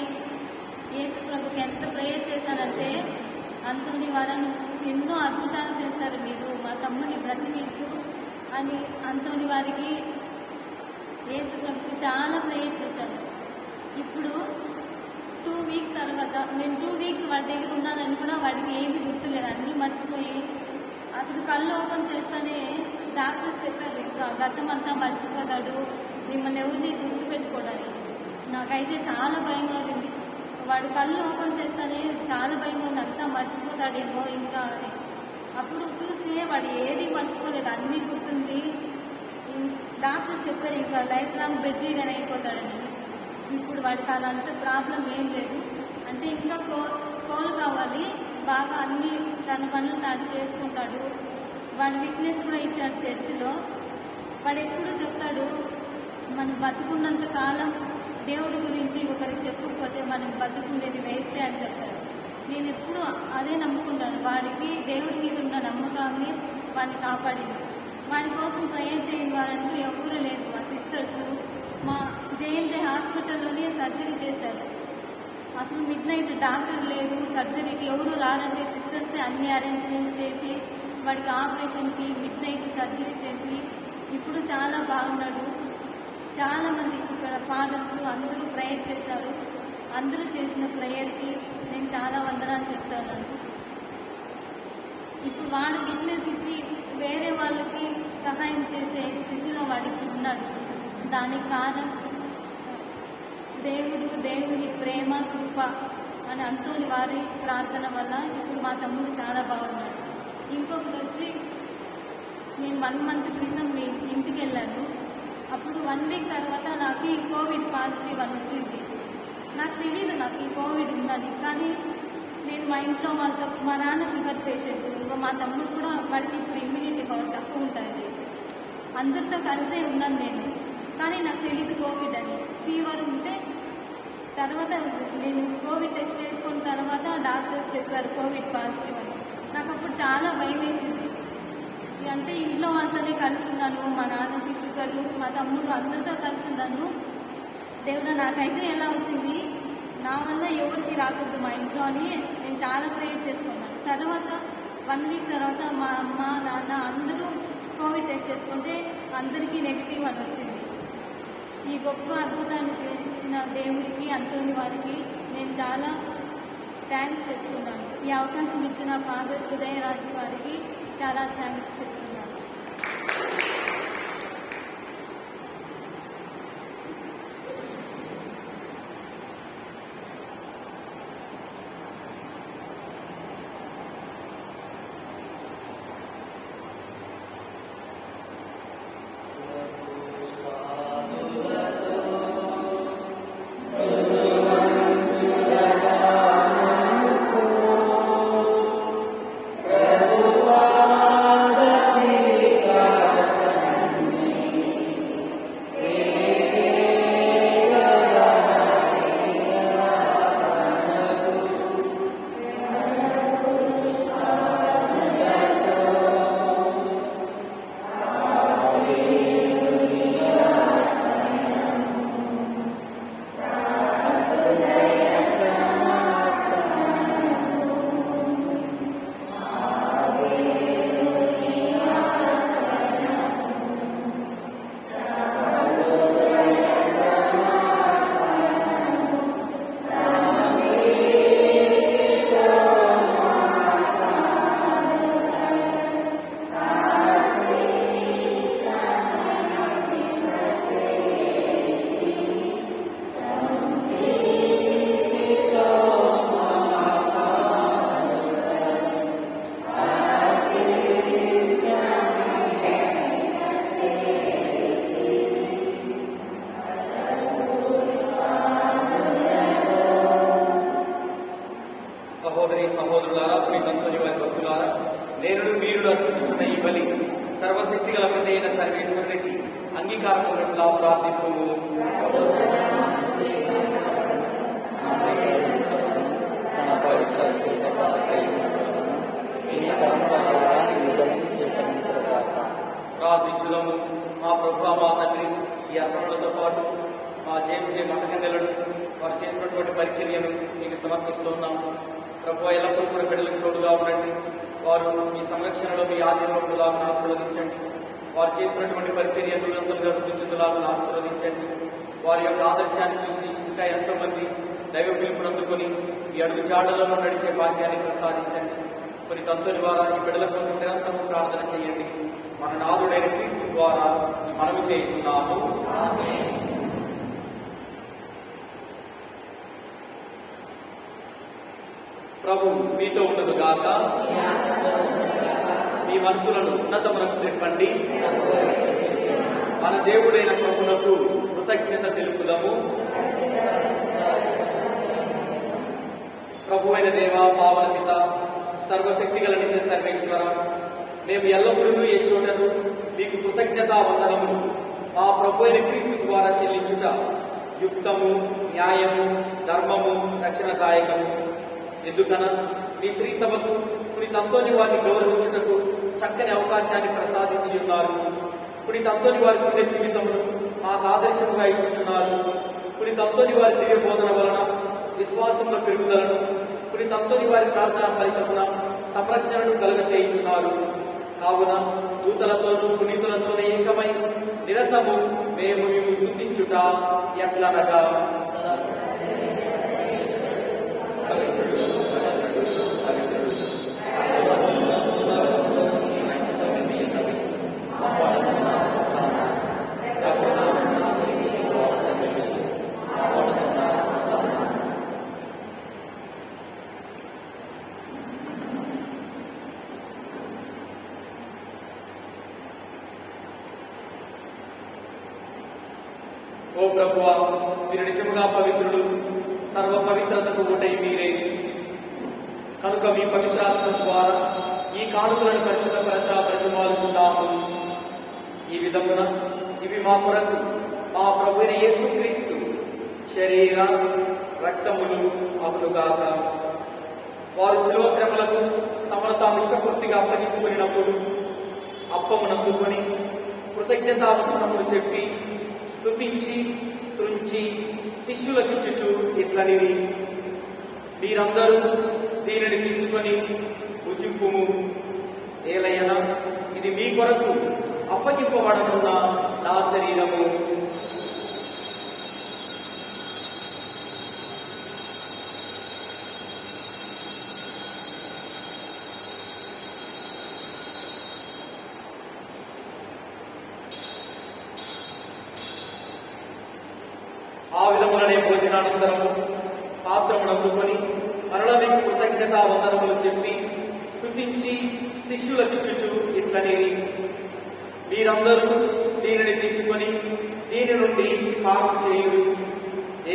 యేసు ప్రభుకి ఎంత ప్రేయర్ చేశానంటే అంతోని వారు నువ్వు ఎన్నో అద్భుతాలు చేస్తారు, మీరు మా తమ్ముడిని బ్రతికించు అని అంతోని వారికి యేసు ప్రభుకి చాలా ప్రేయర్ చేశాను. ఇప్పుడు 2 వీక్స్ తర్వాత నేను 2 వీక్స్ వాడి దగ్గర ఉన్నానని కూడా వాడికి ఏమీ గుర్తులేదు, అన్నీ మర్చిపోయి అసలు కళ్ళు ఓపెన్ చేస్తేనే డాక్టర్స్ చెప్పారు ఇంకా గతం అంతా మర్చిపోతాడు, మిమ్మల్ని ఎవరిని గుర్తుపెట్టుకోవడానికి. నాకైతే చాలా భయంగా ఉంది, వాడు కళ్ళు ఓపెన్ చేస్తేనే చాలా భయంగా ఉంది, అంతా మర్చిపోతాడేమో ఇంకా అని. అప్పుడు చూస్తే వాడు ఏది మర్చిపోలేదు, అన్నీ గుర్తుంది. డాక్టర్ చెప్పారు ఇంకా లైఫ్ లాంగ్ బెడ్ రీడర్ అయిపోతాడని. ఇప్పుడు వాడికి అలాంత ప్రాబ్లం ఏం లేదు, అంటే ఇంకా కోలు కావాలి, బాగా అన్నీ తన పనులు తాను చేసుకుంటాడు. వాడి విట్నెస్ కూడా ఇచ్చాడు చర్చిలో. వాడు ఎప్పుడు చెప్తాడు, మనం బతుకున్నంత కాలం దేవుడి గురించి ఒకరికి చెప్పకపోతే మనం బతుకుండేది వేస్టే అని చెప్తాడు. నేను ఎప్పుడు అదే నమ్ముకుంటాను. వాడికి దేవుడి మీద ఉన్న నమ్మకాన్ని వాడిని కాపాడింది. వాడి కోసం ప్రేయర్ చేయని వారంటూ ఎవరు లేదు. మా సిస్టర్స్ మా జేఎంజే హాస్పిటల్లోనే సర్జరీ చేశారు. అసలు మిడ్ నైట్ డాక్టర్ లేదు, సర్జరీకి ఎవరు రారంటే సిస్టర్సే అన్ని అరేంజ్మెంట్ చేసి వాడికి ఆపరేషన్కి మిడ్ నైట్ సర్జరీ చేసి ఇప్పుడు చాలా బాగున్నాడు. చాలామంది ఇక్కడ ఫాదర్స్ అందరూ ప్రేయర్ చేశారు. అందరూ చేసిన ప్రేయర్కి నేను చాలా వందనాలు చెప్తున్నాను. ఇప్పుడు వాడు విట్నెస్ ఇచ్చి వేరే వాళ్ళకి సహాయం చేసే స్థితిలో వాడు ఇప్పుడు ఉన్నాడు. దానికి కారణం దేవుని ప్రేమ కృప అని అంతోని వారి ప్రార్థన వల్ల ఇప్పుడు మా తమ్ముడు చాలా బాగున్నాడు. ఇంకొకటి వచ్చి నేను 1 మంత్ క్రితం మీ ఇంటికి వెళ్ళాను. అప్పుడు 1 వీక్ తర్వాత నాకు ఈ కోవిడ్ పాజిటివ్ అని వచ్చింది. నాకు తెలియదు నాకు ఈ కోవిడ్ ఉందని. కానీ నేను మా ఇంట్లో మా నాన్న షుగర్ పేషెంట్, ఇంకో మా తమ్ముడు కూడా వాడికి ఇప్పుడు ఇమ్యూనిటీ పవర్ తక్కువ ఉంటుంది. అందరితో కలిసే ఉన్నాను నేను, కానీ నాకు తెలియదు కోవిడ్ అని. ఫీవర్ ఉంటే తర్వాత నేను కోవిడ్ టెస్ట్ చేసుకున్న తర్వాత డాక్టర్స్ చెప్పారు కోవిడ్ పాజిటివ్ అని. నాకు అప్పుడు చాలా భయం వేసింది. అంటే ఇంట్లో వాళ్ళతోనే కలిసి ఉన్నాను, మా నాన్నకి షుగర్లు, మా తమ్ముడు అందరితో కలిసి ఉన్నాను. దేవుడు నాకైతే ఎలా వచ్చింది, నా వల్ల ఎవరికి రాకూడదు మా ఇంట్లో అని నేను చాలా ప్రేయర్ చేసుకున్నాను. తర్వాత 1 వీక్ తర్వాత మా అమ్మ నాన్న అందరూ కోవిడ్ టెస్ట్ చేసుకుంటే అందరికీ నెగిటివ్ అని వచ్చింది. ఈ గొప్ప అద్భుతాన్ని చేసిన దేవుడికి అంతోని వారికి నేను చాలా థ్యాంక్స్ చెప్తున్నాను. ఈ అవకాశం ఇచ్చిన ఫాదర్ ఉదయరాజు గారికి చాలా థ్యాంక్స్ చెప్తున్నాను. సహోదరి సహోదరులారా, పునీతంతోని వారి భక్తులారా, నేను మీరు అర్పించుతున్న ఈ బలి సర్వశక్తి గల అయిన సర్వేశ్వరునికి అంగీకారములా ప్రార్థింపుము. ప్రార్థించుదాము. మా ప్రభువా, మా తండ్రి, ఈ అర్పణలతో పాటు మా జేఎంజే మతకందెలను వారు చేసినటువంటి పరిచర్యను మీకు సమర్పిస్తున్నాము. ప్రభు ఎల్లప్పుడూ కూడా బిడ్డలకు తోడుగా ఉండండి. వారు మీ సంరక్షణలో మీ ఆధీనంలోలాగా ఆశీర్వదించండి. వారు చేస్తున్నటువంటి పరిచర్య నూరంతలుగా వృద్ధి చెందులాగా ఆశీర్వదించండి. వారి యొక్క ఆదర్శాన్ని చూసి ఇంకా ఎంతో మంది దైవ పిలుపునందుకొని ఈ అడుగు జాడలలో నడిచే భాగ్యాన్ని ప్రసాదించండి. కొన్ని తంతుని ద్వారా ఈ బిడ్డల కోసం నిరంతరం ప్రార్థన చేయండి. మన నాథుడైన క్రీస్తు ద్వారా మనవి చేయుచున్నాము. ప్రభు మీతో ఉండదు గాక. మీ మనసులను ఉన్నతమునకు త్రిప్పండి. మన దేవుడైన ప్రభునకు కృతజ్ఞత తెలుపుదాము. ప్రభు అయిన దేవ, పావన పిత, సర్వశక్తి గల నిత్య సర్వేశ్వర, మేము ఎల్లప్పుడూ ఏ చోటను మీకు కృతజ్ఞతా వందనములు మా ప్రభు అయిన క్రీస్తు ద్వారా చెల్లించుట యుక్తము, న్యాయము, ధర్మము, రక్షణదాయకము. ఎందుకన మీ స్త్రీ సభకు పునీత అంతోని వారిని గౌరవించుటకు చక్కని అవకాశాన్ని ప్రసాదించి ఉన్నారు. పునీత అంతోని వారి పుణ్య జీవితమును మాకు ఆదర్శముగా ఇచ్చుచున్నారు. పునీత అంతోని వారి దివ్య బోధన వలన విశ్వాసంలో పెరుగుదలను, పునీత అంతోని వారి ప్రార్థన ఫలితమున సంరక్షణను కలుగ చేయుచున్నారు. కావున దూతలతోనూ పునీతులతోనే ఏకమై నిరతము మేము మేము స్తుతించుట ఎట్లనగా, ఓ ప్రభువా, మీరు నిజముగా పవిత్రులు, సర్వ పవిత్రతకు ఊటై మీరే. కనుక మీ పవిత్రాత్మ ద్వారా ఈ కానుకలను పరిశుభ్రపరచ ప్రతిమాలుతున్నాము. ఈ విధమున ఇవి మా కొరకు మా ప్రభువైన యేసుక్రీస్తు శరీర రక్తములు అగునుగాక. వారు శిలువ శ్రమలకు తమను తాము ఇష్టపూర్తిగా అప్పగించుకున్నప్పుడు అప్పమునందుకొని కృతజ్ఞతావందనములు చెప్పి స్తుతించి త్రుంచి శిష్యులకిచ్చుచు ఇట్లనిరి, మీరందరూ దీనిని తీసుకొని భుజింపుము. ఏలయన ఇది మీ కొరకు అప్పగింపబడనున్న నా శరీరము. ఆ విధములనే భోజనానంతరము పాత్రమును అందుకొని మరల మీకు కృతజ్ఞతా వందనములు చెప్పి స్తుతించి శిష్యులకిచ్చుచు ఇట్లనేది, మీరందరూ దీనిని తీసుకొని దీని నుండి పానం చేయుడు.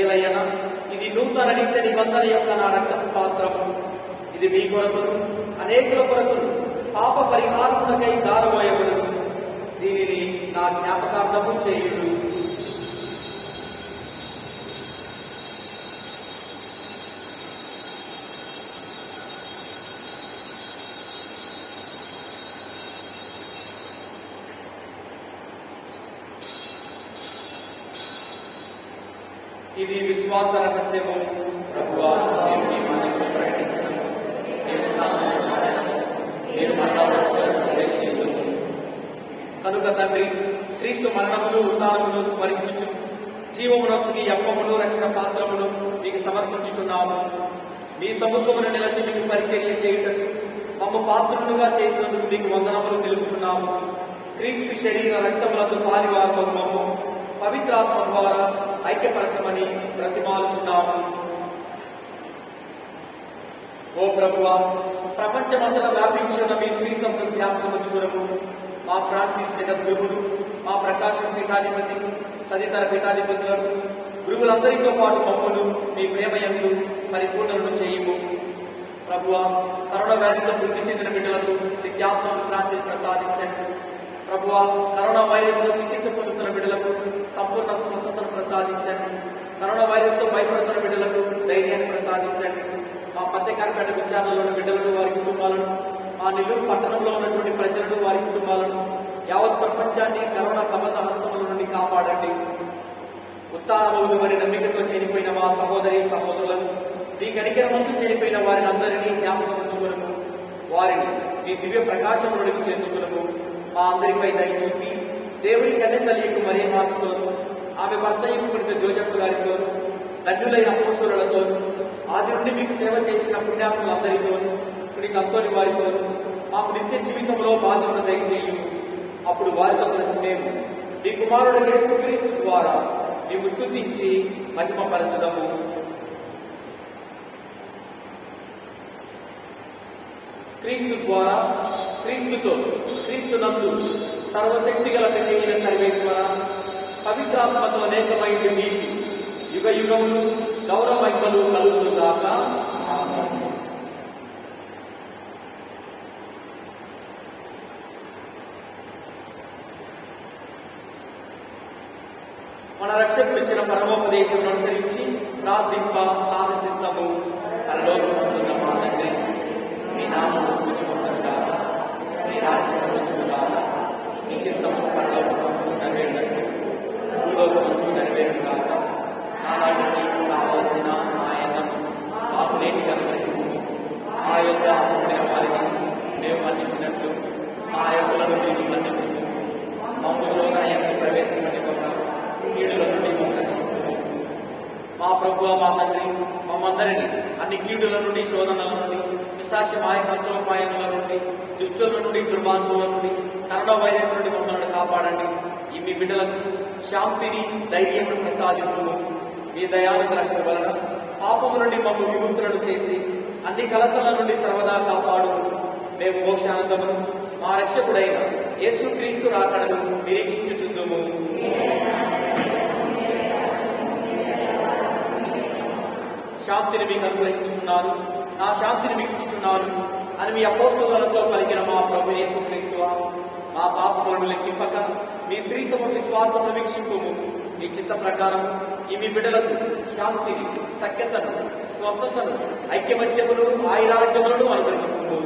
ఏలయన ఇది నూతన నిత్య నిబంధన యొక్క నా రక్తపు పాత్రము. ఇది మీ కొరకును అనేకుల కొరకును పాప పరిహారములకై దారబోయబడును. దీనిని నా జ్ఞాపకార్థము చేయుడు. ఇది విశ్వాస రహస్యము. ప్రభువా, మేము మీ మరణమును ప్రకటించడము, మేము ఉత్థానమును చాటడము, మీరు మరణము. కనుక తండ్రి, క్రీస్తు మరణమును ఉత్థానమును స్మరించుచు జీవమునొసగి అప్పమును రక్షణ పాత్రమును మీకు సమర్పించుచున్నాము. మీ సముఖమును నిలచి మీకు పరిచర్య చేయుటకు మమ్మ పాత్రులుగా చేసినందుకు మీకు వందనములు తెలుపుచున్నాము. క్రీస్తు శరీర రక్తములందు పాలివారము మమ్ము పవిత్రాత్మ ద్వారా ఐక్యపరచమని ప్రతిమాలుచున్నాము. ఓ ప్రభువా, ప్రపంచమంతటా వ్యాపించిన మీ స్త్రీ సంపద జ్ఞాపకం వచ్చుకునము. మా ఫ్రాన్సిస్ జగద్గురువులు, మా ప్రకాశం పీఠాధిపతి, తదితర పీఠాధిపతులను, గురువులందరితో పాటు మమ్మను మీ ప్రేమయందు పరిపూర్ణలను చేయుము. ప్రభువా, కరోనా వ్యాధితో వృద్ధి చెందిన బిడ్డలకు నిత్యాత్మ విశ్రాంతిని ప్రసాదించండి. ప్రభువా, కరోనా వైరస్ తో చికిత్స పొందుతున్న బిడ్డలకు సంపూర్ణ స్వస్థతను ప్రసాదించండి. కరోనా వైరస్ తో భయపడుతున్న బిడ్డలకు ధైర్యాన్ని ప్రసాదించండి. మా పత్రికారపేట విచారణలోని బిడ్డలను, వారి కుటుంబాలను, మా నెల్లూరు పట్టణంలో ఉన్నటువంటి ప్రజలను, వారి కుటుంబాలను, యావత్ ప్రపంచాన్ని కరోనా కబత హస్తముల నుండి కాపాడండి. ఉత్థానమగుదుమని నమ్మికతో చనిపోయిన మా సహోదరి సహోదరులను, మీ కనికరమందు చనిపోయిన వారిని అందరినీ జ్ఞాపకం ఉంచుకొనుము. వారిని మీ దివ్య ప్రకాశములోకి చేర్చుకొనుము. మా అందరిపై దయ చూపి దేవుని కన్య తల్లియకు మరియ మాతతోను, ఆమె భర్తయ్యకు పుట్టిన జోజప్ప గారితోను, ధన్యులైన అపోస్తలులతోను, ఆది నుండి మీకు సేవ చేసిన పుణ్యాత్ములందరితోను, పునీత అంతోని వారితోను మాకు నిత్య జీవితంలో భాగమును దయచేయు. అప్పుడు వారితో కలిసి మేము మీ కుమారుడు యేసుక్రీస్తు ద్వారా మేము స్తుతించి మహిమపరచుదము. క్రీస్తు ద్వారా, క్రీస్తుతో, క్రీస్తునందు సర్వశక్తి గల కలిగిన సర్వేశ్వర, పవిత్రాత్మతో అనేకమైన మీకు యుగ యుగములు గౌరవ మహిమలు కలుగుతుందాక. మన రక్షకుడు ఇచ్చిన పరమోపదేశం అనుసరించి ప్రార్థింప సాధసిద్ధము. పరలోకమందున్న మా తండ్రి, మీ నామము పూజింపబడును గాక, మీ రాజ్యం వచ్చును గాక, మీ చిత్తము పరలోకమందు నెరవేరునట్లు భూలోకమందు నెరవేరును గాక. నానాటికి కావలసిన మా అన్నము మాకు నేటికి అనుగ్రహించుము. మా యొక్క అప్పుడిన వారిని మేము మన్నించినట్లు మా అప్పులను మీరు మన్నించుము. మమ్ము శోధన ఎంత ప్రవేశించకుండా కీడుల నుండి మమ్మల్ని రక్షించుము. మా ప్రభువా, మా తండ్రి, మమ్మందరినీ అన్ని కీడుల నుండి, శోధనల నుండి, పిశాచ మాయకంత్రోపాయముల నుండి, దుష్టుల నుండి, దుర్మార్గుల నుండి, కరోనా వైరస్ నుండి మమ్మల్ని కాపాడండి. ఈ మీ బిడ్డలకు శాంతిని, ధైర్యమును ప్రసాదించుము. మీ దయానుగ్రహం వలన పాపము నుండి మమ్మల్ని విముక్తులను చేసి అన్ని కలతల నుండి సర్వదా కాపాడు. మేము మోక్షానందమును మా రక్షకుడైన యేసుక్రీస్తు రాకడను నిరీక్షించుచుందుము. శాంతిని మీకు అనుగ్రహించుచున్నాను, నా శాంతిని మీకు ఇచ్చుచున్నాను అని మీ అపోస్తలులతో పలికిన మా ప్రభు యేసుక్రీస్తువా, మా పాపములను లెక్కింపక మీ స్త్రీ సమ విశ్వాసమును వీక్షింపుము. మీ చిత్త ప్రకారం ఈ మీ బిడ్డలకు శాంతిని, సఖ్యతను, స్వస్థతను, ఐక్యమత్యమును, ఆయురారోగ్యములను అనుగ్రహింపుము.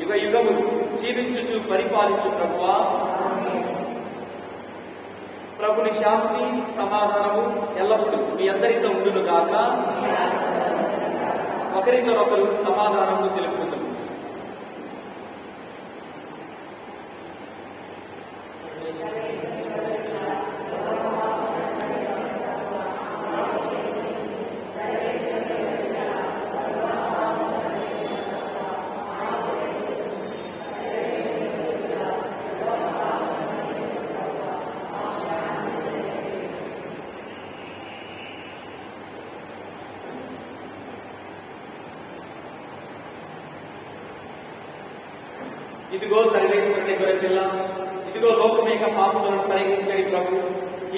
యుగ యుగములు జీవించుచు పరిపాలించు ప్రభువా. ప్రభుని శాంతి, సమాధానము ఎల్లప్పుడూ మీ అందరితో ఉండును గాక. ఒకరితోనొకరు సమాధానము తెలుపుకుందాము. ఇదిగో సర్వేశ్వరుని గొర్రెపిల్ల, ఇదిగో లోకమేక పాపములను పరిహరించడి ప్రభు.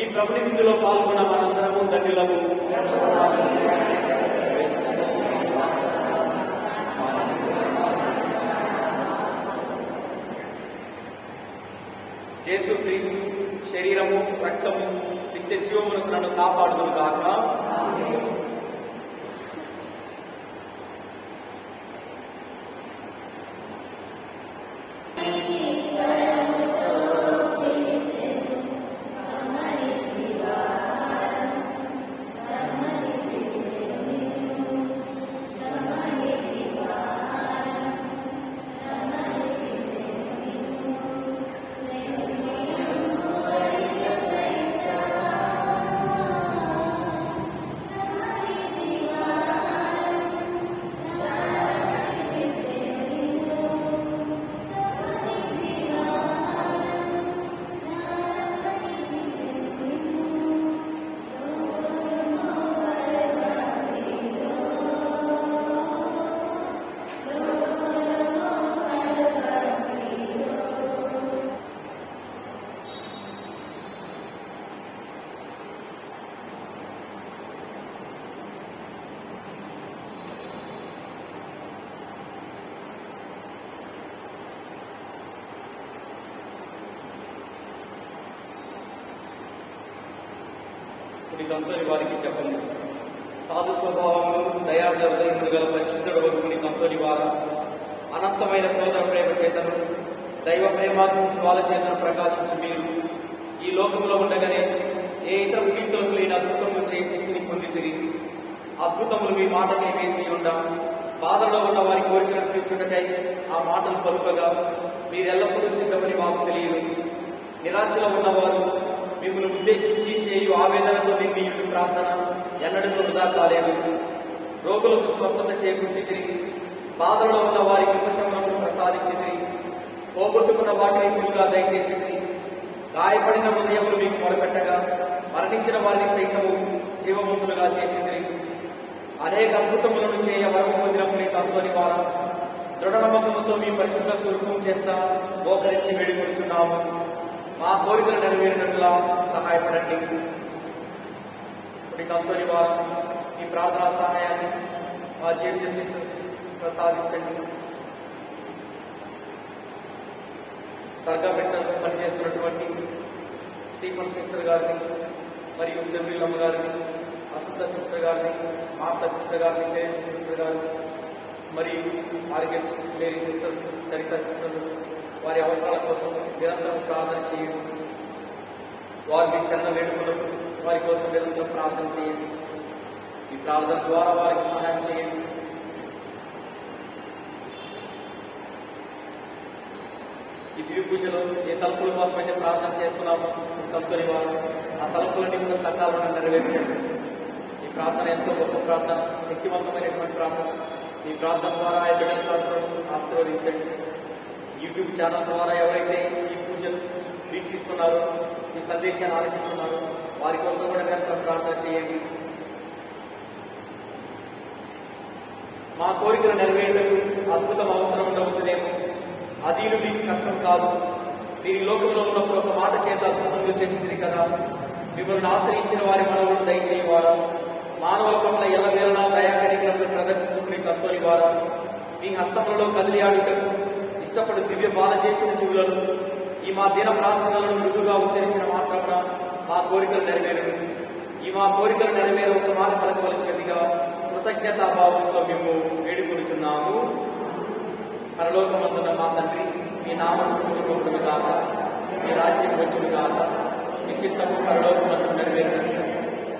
ఈ ప్రభుని విందులో పాల్గొన్న మనందరము ధన్యులము. యేసుక్రీస్తు శరీరము, రక్తము నిత్య జీవమును నన్ను కాపాడుదును గాక. పునీతంతోని వారికి చెప్పండి. సాధు స్వభావములు, దయాదయములు గల పరిశుద్ధుడు పునీతంతోని వారు అనంతమైన సోదర ప్రేమ చేతను, దైవ ప్రేమాగ్ని జ్వాల చేతను ప్రకాశించి మీరు ఈ లోకంలో ఉండగానే ఏ ఇతర పునీతులకు లేని అద్భుతములు చేసి శక్తిని పొందితిరి. అద్భుతములు మీ మాటకై వేచి ఉండా, బాధలో ఉన్న వారి కోరికలను తీర్చుటకై ఆ మాటలు పలుకగా మీరెల్లప్పుడూ సిద్ధమని మాకు తెలియదు. నిరాశలో ఉన్నవారు మిమ్మల్ని ఉద్దేశించి చేయు ఆవేదనతో నిండి ప్రార్థన ఎన్నడూ వృధా కాలేదు. రోగులకు స్వస్థత చేకూర్చితిరి, బాధలో ఉన్న వారికి ఉపశమనము ప్రసాదించితిరి, పోగొట్టుకున్న వాటిని తిరుగా దయచేసితిరి. గాయపడిన హృదయములు మీకు మొదలుపెట్టగా మరణించిన వారిని సైతము జీవవంతులుగా చేసితిరి. అనేక అద్భుతములను చేయ వరము పొందినప్పుడు తమతోని వారా దృఢ నమ్మకముతో మీ పరిశుద్ధ స్వరూపం చెంత మోకరించి వేడుకొనుచున్నాము. మా కోరికలు నెరవేరినట్లా సహాయపడండి. ఇప్పుడు తమతోని వారా ఈ ప్రార్థనా సహాయాన్ని మా జీవిత సిస్టర్స్ ప్రసాదించండి. దర్గా పెట్టలో పనిచేస్తున్నటువంటి స్టీఫన్ సిస్టర్ గారిని మరియు సెవిలమ్మ గారిని, అసుంత సిస్టర్ గారిని, మార్తా సిస్టర్ గారిని, తెరేసి సిస్టర్ గారిని మరియు RS Mary sister, Saritha sister వారి అవసరాల కోసం నిరంతరం ప్రార్థన చేయండి. వారు మీ శరణ వేడుకున్నప్పుడు వారి కోసం నిరంతరం ప్రార్థన చేయండి. ఈ ప్రార్థన ద్వారా వారికి సహాయం చేయండి. ఈ దివ్య పూజలో ఏ తలుపుల కోసం అయితే ప్రార్థన చేస్తున్నామో తలుపుని వారు ఆ తలుపులన్నీ కూడా సకాలంలో నెరవేర్చండి. ఈ ప్రార్థన ఎంతో గొప్ప ప్రార్థన, శక్తివంతమైనటువంటి ప్రార్థన. ఈ ప్రార్థన ద్వారా ఆ బిడ్డల తలుపులను ఆశీర్వదించండి. యూట్యూబ్ ఛానల్ ద్వారా ఎవరైతే ఈ పూజలు వీక్షిస్తున్నారో, ఈ సందేశాన్ని ఆలకిస్తున్నారో వారి కోసం కూడా నిరంతరం ప్రార్థన చేయండి. మా కోరికలు నెరవేరుటకు అద్భుతం అవసరం ఉండవచ్చునేమో, అదీను మీకు కష్టం కాదు. మీరు ఈ లోకంలో ఉన్నప్పుడు ఒక మాట చేత అద్భుతములు చేసింది కదా. మిమ్మల్ని ఆశ్రయించిన వారి మనవులను దయచేయవారా, మానవుల పట్ల ఎల్లవేళలా దయాకరికలను ప్రదర్శించుకునే తత్వని వారా, మీ హస్తములలో కదిలి ఆడుటకు ఇష్టపడు దివ్య బాలచేసిన చెవులను ఈ మా దిన ప్రార్థనలను మృదుగా ఉచ్చరించిన మాత్రమున మా కోరికలు నెరవేరు. ఈ మా కోరికలు నెరవేర ఒక మాట పలకవలసినదిగా కృతజ్ఞతాభావంతో మేము వేడుకొనుచున్నాము. పరలోకమందున్న మా తండ్రి, మీ నామం పూజపడును గాక, మీ రాజ్యం వచ్చును గాక, మీ చిత్తము పరలోకమందు నెరవేరును,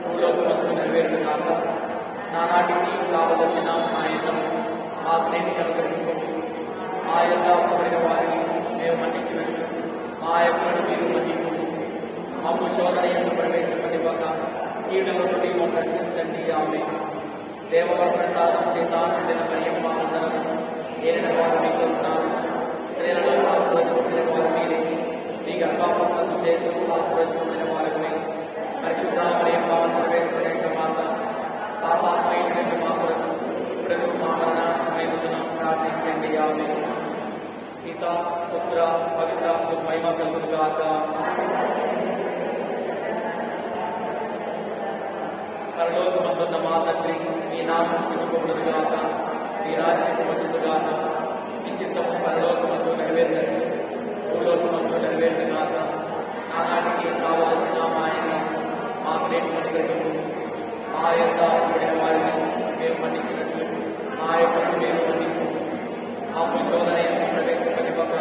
భూలోకమందు నెరవేరును గాక. నానాటికి కావలసిన ఆయన మాకు నేటికి అనుగ్రహింపము. మా యొక్క అప్పుబడిన వారిని మేము మన్నించినట్లు మా యొక్కను మీరు మన్నింపు. మమ్ము శోధన యొక్క ప్రవేశపడివ్వక కీడులో నుండి మమ్మల్ని రక్షించండి. ఆమె దేవవర ప్రసాదం చేత నిండిన మరియమ్మ వందనము. ఏలిన వారు మీతో ఉన్నారు, స్త్రీలలో ఆశీర్వదించిన వారు మీరే, మీ గర్భఫలమునకు చేసు ఆశీర్వదించిన వారమే. పరిశుద్ధ మరియమ్మ సర్వేశ్వరి యొక్క మాత, పాపాత్మయుడైన మా కొరకు ఇప్పుడు మా మరణ సమయమున ప్రార్థించండి. ఆమె పిత, పుత్ర, పవిత్రాత్మ మహిమ కలుగును గాక. పరలోకమందున్న మా తండ్రి, మీ నామం పూజింపబడును గాక, మీ రాజ్యం వచ్చును గాక, మీ చిత్తము పరలోకమందు నెరవేరినట్లు భూలోకమందు నెరవేరును గాక. ఆనాటికి కావలసిన మాయన మాకు నేటికి అనుగ్రహింపు. మా యొక్క అప్పుబడిన వారిని మేము మన్నించినట్లు మా యొక్క మీరు మన్నింపు. మాకు శోధన యొక్క ప్రవేశపడివ్వక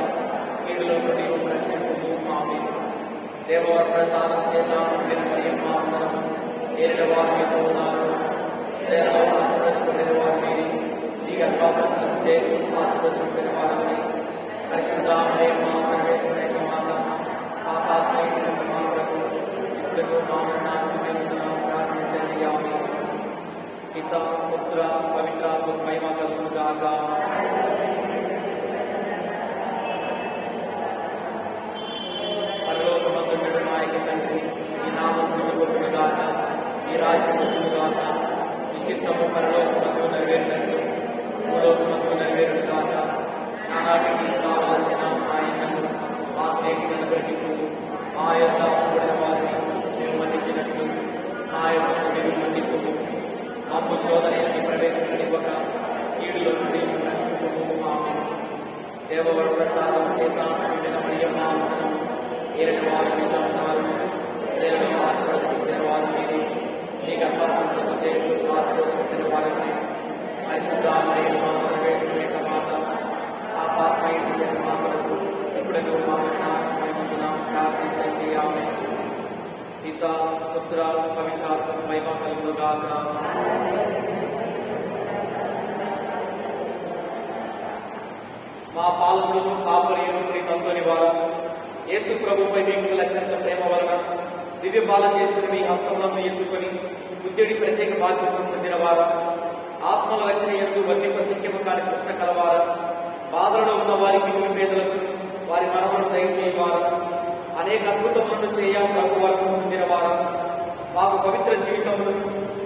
కీడులో నుండి రక్షింపు. ఆమె దేవవర ప్రసాదం చేత నిండిన మరియమ్మ వందనము. ఏలిన వారు మీతో ఉన్నారు, స్త్రీలలో ఆశీర్వదింపబడిన వారు మీరే, మీ గర్భఫలమునకు చేసు ఆశీర్వదింపబడిన వారని. పరిశుద్ధ మరియమ్మ సర్వేశ్వరి యొక్క మాత, పాపాత్మయుడైన మా కొరకు ఇప్పుడు మా మరణ సమయమున ప్రార్థించండి. ఆమె పిత, పుత్ర, పవిత్రాత్మ మహిమ కలుగును గాక. పరలోకమందున్న మా యొక్క తండ్రి, ఈ నామం పూజింపబడును గాక, ఈ రాజ్యం వచ్చును గాక, ఈ చిత్తము పరలోకమందు నెరవేరినట్లు భూలోకమందు నెరవేరును గాక. నానాటికి కావలసిన ఆయనను మాకు నేటికి అనుగ్రహింపు. మా యొక్క అప్పుబడిన వారిని మేము మన్నించినట్లు మా యొక్క మీరు మన్నింపు. మమ్ము శోధనకి ప్రవేశపడివ్వక కీడులో నుండి రక్షింపు. ఆమె దేవవర ప్రసాదం చేత నిండిన మరియమ్మ వందనము. ఏలిన వారు మీతో ఉన్నారు, స్త్రీలలో ఆశీర్వదింపబడిన వారు మీరే, మీ గర్భఫలమునకు చేసు ఆశీర్వదింపబడిన వారని. పరిశుద్ధ మరియమ్మ సర్వేశ్వరి యొక్క మాత, పాపాత్మయుడైన మా కొరకు ఇప్పుడు మా మరణ సమయమున ప్రార్థించండి. ఆమె పిత, పుత్ర, పవిత్రాత్మ మహిమ కలుగును గాక. మా పాలకులను కాపరియులు పునీత అంతోని వార, యేసు ప్రభుపై మీకు అత్యంత ప్రేమ వలన దివ్య బాల చేసుకుని మీ హస్తములను ఎత్తుకొని బుద్ధుడి ప్రత్యేక బాధ్యతను పొందిన వార, ఆత్మల రక్షణ యందు వర్ణింప శక్యము కాని కృష్ణ కలవార, బాధలలో ఉన్న వారికి నిరుపేదలకు వారి మనములను దయచేయవారు, అనేక అద్భుతములను చేయ ప్రభు వరకు పొందిన వారు, మాకు పవిత్ర జీవితమును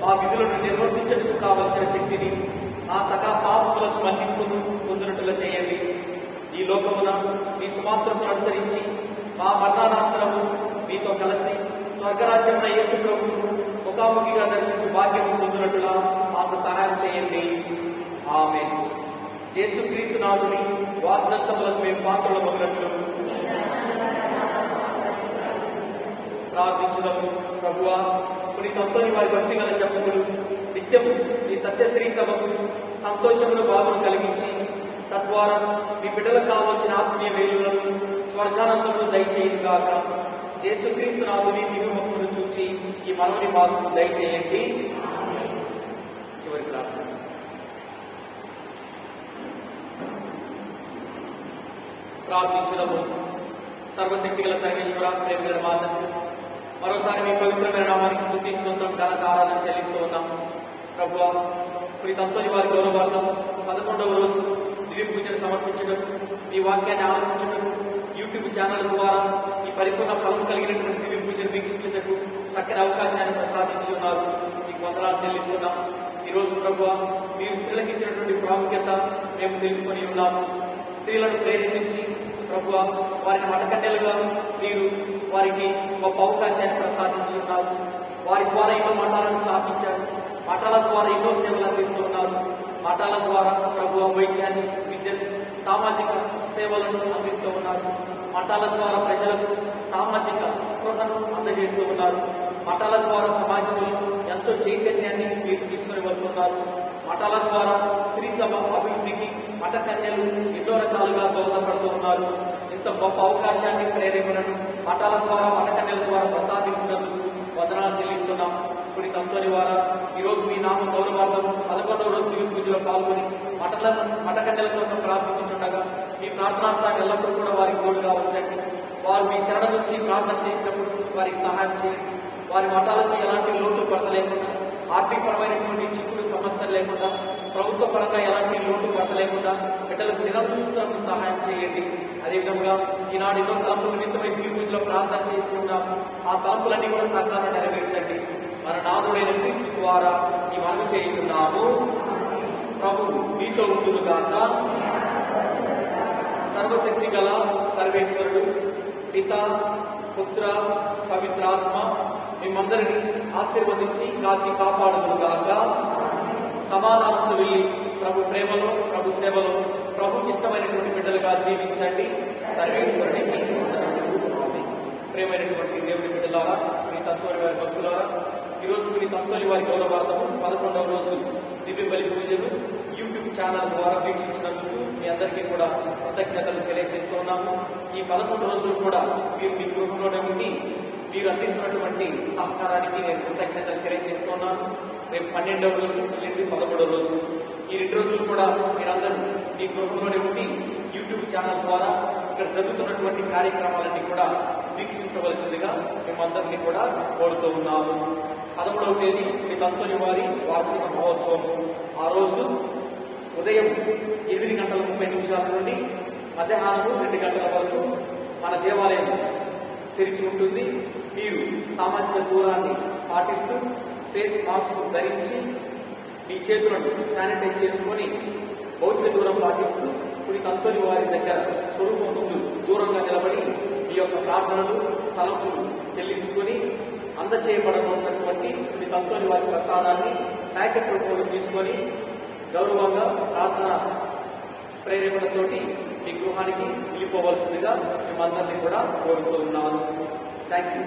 మా విధులను నిర్వర్తించడానికి కావలసిన శక్తిని ఆ సకల పాపములకు మన్నింపును పొందినట్లుగా చేయండి. ఈ లోకమున మీ సుమాత్రతను అనుసరించి మా మరణానంతరము మీతో కలిసి స్వర్గరాజ్యమున యేసు ప్రభువును ముఖాముఖిగా దర్శించి భాగ్యము పొందినట్లుగా మాకు సహాయం చేయండి. ఆమేన్. యేసుక్రీస్తు నాథుని వాగ్దత్తములకు మేము పాత్రలమగునట్లు ప్రార్థించుదాము. ప్రభువా, పునీత అంతోని వారి భక్తి గల జపములు నిత్యము ఈ సత్యశ్రీ సభకు సంతోషమును బలమును కలిగించి తద్వారా మీ బిడ్డలకు కావలసిన ఆత్మీయ వేలులను స్వర్గానందమును దయచేయదు గాక. యేసుక్రీస్తు నాథుని దివ్యముఖమును చూచి ఈ మనవుని మాకు దయచేయండి. చివరి ప్రార్థన. ప్రార్థించుదాము. సర్వశక్తి గల సర్వేశ్వర, ప్రేమ గల మాత, మరోసారి మీ పవిత్రమైన నామానికి స్తుతి స్తోత్రం ఘనత ఆరాధన చెల్లిస్తూ ఉన్నాం. ప్రభువా, పునీత అంతోని వారి గౌరవార్థం 11వ రోజు దివ్య పూజను సమర్పించుటకు, మీ వాక్యాన్ని ఆరంభించుటకు, యూట్యూబ్ ఛానల్ ద్వారా ఈ పరిపూర్ణ ఫలం కలిగినటువంటి దివ్య పూజను వీక్షించుటకు చక్కని అవకాశాన్ని ప్రసాదించి ఉన్నారు. మీకు వందనాలు చెల్లిస్తున్నాం. ఈరోజు ప్రభువా, మీరు స్త్రీలకు ఇచ్చినటువంటి ప్రాముఖ్యత మేము తెలుసుకొని ఉన్నాము. స్త్రీలను ప్రేరేపించి ప్రభువా, వారిని మటకన్యలుగా మీరు వారికి గొప్ప అవకాశాన్ని ప్రసాదించి ఉన్నారు. వారి ద్వారా ఎన్నో మఠాలను స్థాపించారు. మఠాల ద్వారా ఎన్నో సేవలు అందిస్తూ ఉన్నారు. మఠాల ద్వారా ప్రభువా వైద్యాన్ని, విద్యను, సామాజిక సేవలను అందిస్తూ ఉన్నారు. మఠాల ద్వారా ప్రజలకు సామాజిక స్పృహను అందజేస్తూ ఉన్నారు. మఠాల ద్వారా సమాజంలో ఎంతో చైతన్యాన్ని మీరు తీసుకుని వస్తున్నారు. మఠాల ద్వారా స్త్రీ సభ అభివృద్ధికి మఠ కన్యలు ఎన్నో రకాలుగా దోహదపడుతూ ఉన్నారు. ఇంత గొప్ప అవకాశాన్ని, ప్రేరేపణను మఠాల ద్వారా, మఠ కన్యల ద్వారా ప్రసాదించినందుకు వందనాలు చెల్లిస్తున్నాం. పునీత అంతోని వారు ఈరోజు మీ నామ గౌరవార్థం 11వ రోజు దివ్య పూజలో పాల్గొని మఠ కన్యల కోసం ప్రార్థించుండగా మీ ప్రార్థనా సాయం ఎల్లప్పుడూ కూడా వారికి తోడుగా ఉంచండి. వారు మీ శరణ నుంచి ప్రార్థన చేసినప్పుడు వారికి సహాయం చేయండి. వారి మఠాలకు ఎలాంటి లోటు కొరత లేకుండా, ఆర్థికపరమైనటువంటి చిక్కులు సమస్యలు లేకుండా, ప్రభుత్వ పరంగా ఎలాంటి లోటు కొరత లేకుండా బిడ్డలకు నిరంతరం సహాయం చేయండి. అదేవిధంగా ఈనాడు ఎన్నో తలంపుల నిమిత్తమై దివ్య పూజలో ప్రార్థన చేసి ఉన్నాము. ఆ తలంపులన్నీ కూడా సకాలంలో నెరవేర్చండి. మన నాథుడైన క్రీస్తు ద్వారా ఈ మనవి చేయించున్నాము. ప్రభువు మీతో ఉండునుగాక. సర్వశక్తి గల సర్వేశ్వరుడు, పిత, పుత్ర, పవిత్రాత్మ మిమ్మందరినీ ఆశీర్వదించి కాచి కాపాడుదునుగాక. సమాధానంతో వెళ్ళి ప్రభు ప్రేమలో, ప్రభు సేవలో, ప్రభుకి ఇష్టమైనటువంటి బిడ్డలుగా జీవించండి. సర్వేశ్వరుడికి ప్రేమైనటువంటి దేవుడి బిడ్డలారా, మీ తంతోని వారి భక్తులారా, ఈరోజు మీ తంతోని వారి గౌరవార్థము 11వ రోజు దివ్య బలి పూజను యూట్యూబ్ ఛానల్ ద్వారా వీక్షించినందుకు మీ అందరికీ కూడా కృతజ్ఞతలు తెలియజేస్తూ ఉన్నాము. ఈ 11 రోజులు కూడా మీరు మీ గృహంలోనే ఉండి మీరు అందిస్తున్నటువంటి సహకారానికి నేను కృతజ్ఞతలు తెలియజేస్తూ ఉన్నాను. రేపు 12వ రోజు, ఎల్లుండి 13వ రోజు, ఈ 2 రోజులు కూడా మీరందరూ మీ గృహంలోనే ఉండి యూట్యూబ్ ఛానల్ ద్వారా ఇక్కడ జరుగుతున్నటువంటి కార్యక్రమాలన్నీ కూడా వీక్షించవలసిందిగా మేమందరినీ కూడా కోరుతూ ఉన్నాము. 13వ తేదీ పునీత అంతోని వారి వార్షిక మహోత్సవము. ఆ రోజు ఉదయం 8:30 నుండి మధ్యాహ్నం 2 గంటల వరకు మన దేవాలయం తెరిచి ఉంటుంది. మీరు సామాజిక దూరాన్ని పాటిస్తూ ఫేస్ మాస్క్ ధరించి మీ చేతులను శానిటైజ్ చేసుకొని భౌతిక దూరం పాటిస్తూ పునీత అంతోని వారి దగ్గర స్వరూపం ముందు దూరంగా నిలబడి మీ యొక్క ప్రార్థనలు, తలంపులు చెల్లించుకొని అందచేయబడనున్నటువంటి పునీత అంతోని వారి ప్రసాదాన్ని ప్యాకెట్ రూపంలో తీసుకొని గౌరవంగా ప్రార్థన ప్రేరేపణతోటి మీ గృహానికి వెళ్ళిపోవలసిందిగా మేమందరినీ కూడా కోరుతూ ఉన్నాను. Thank you.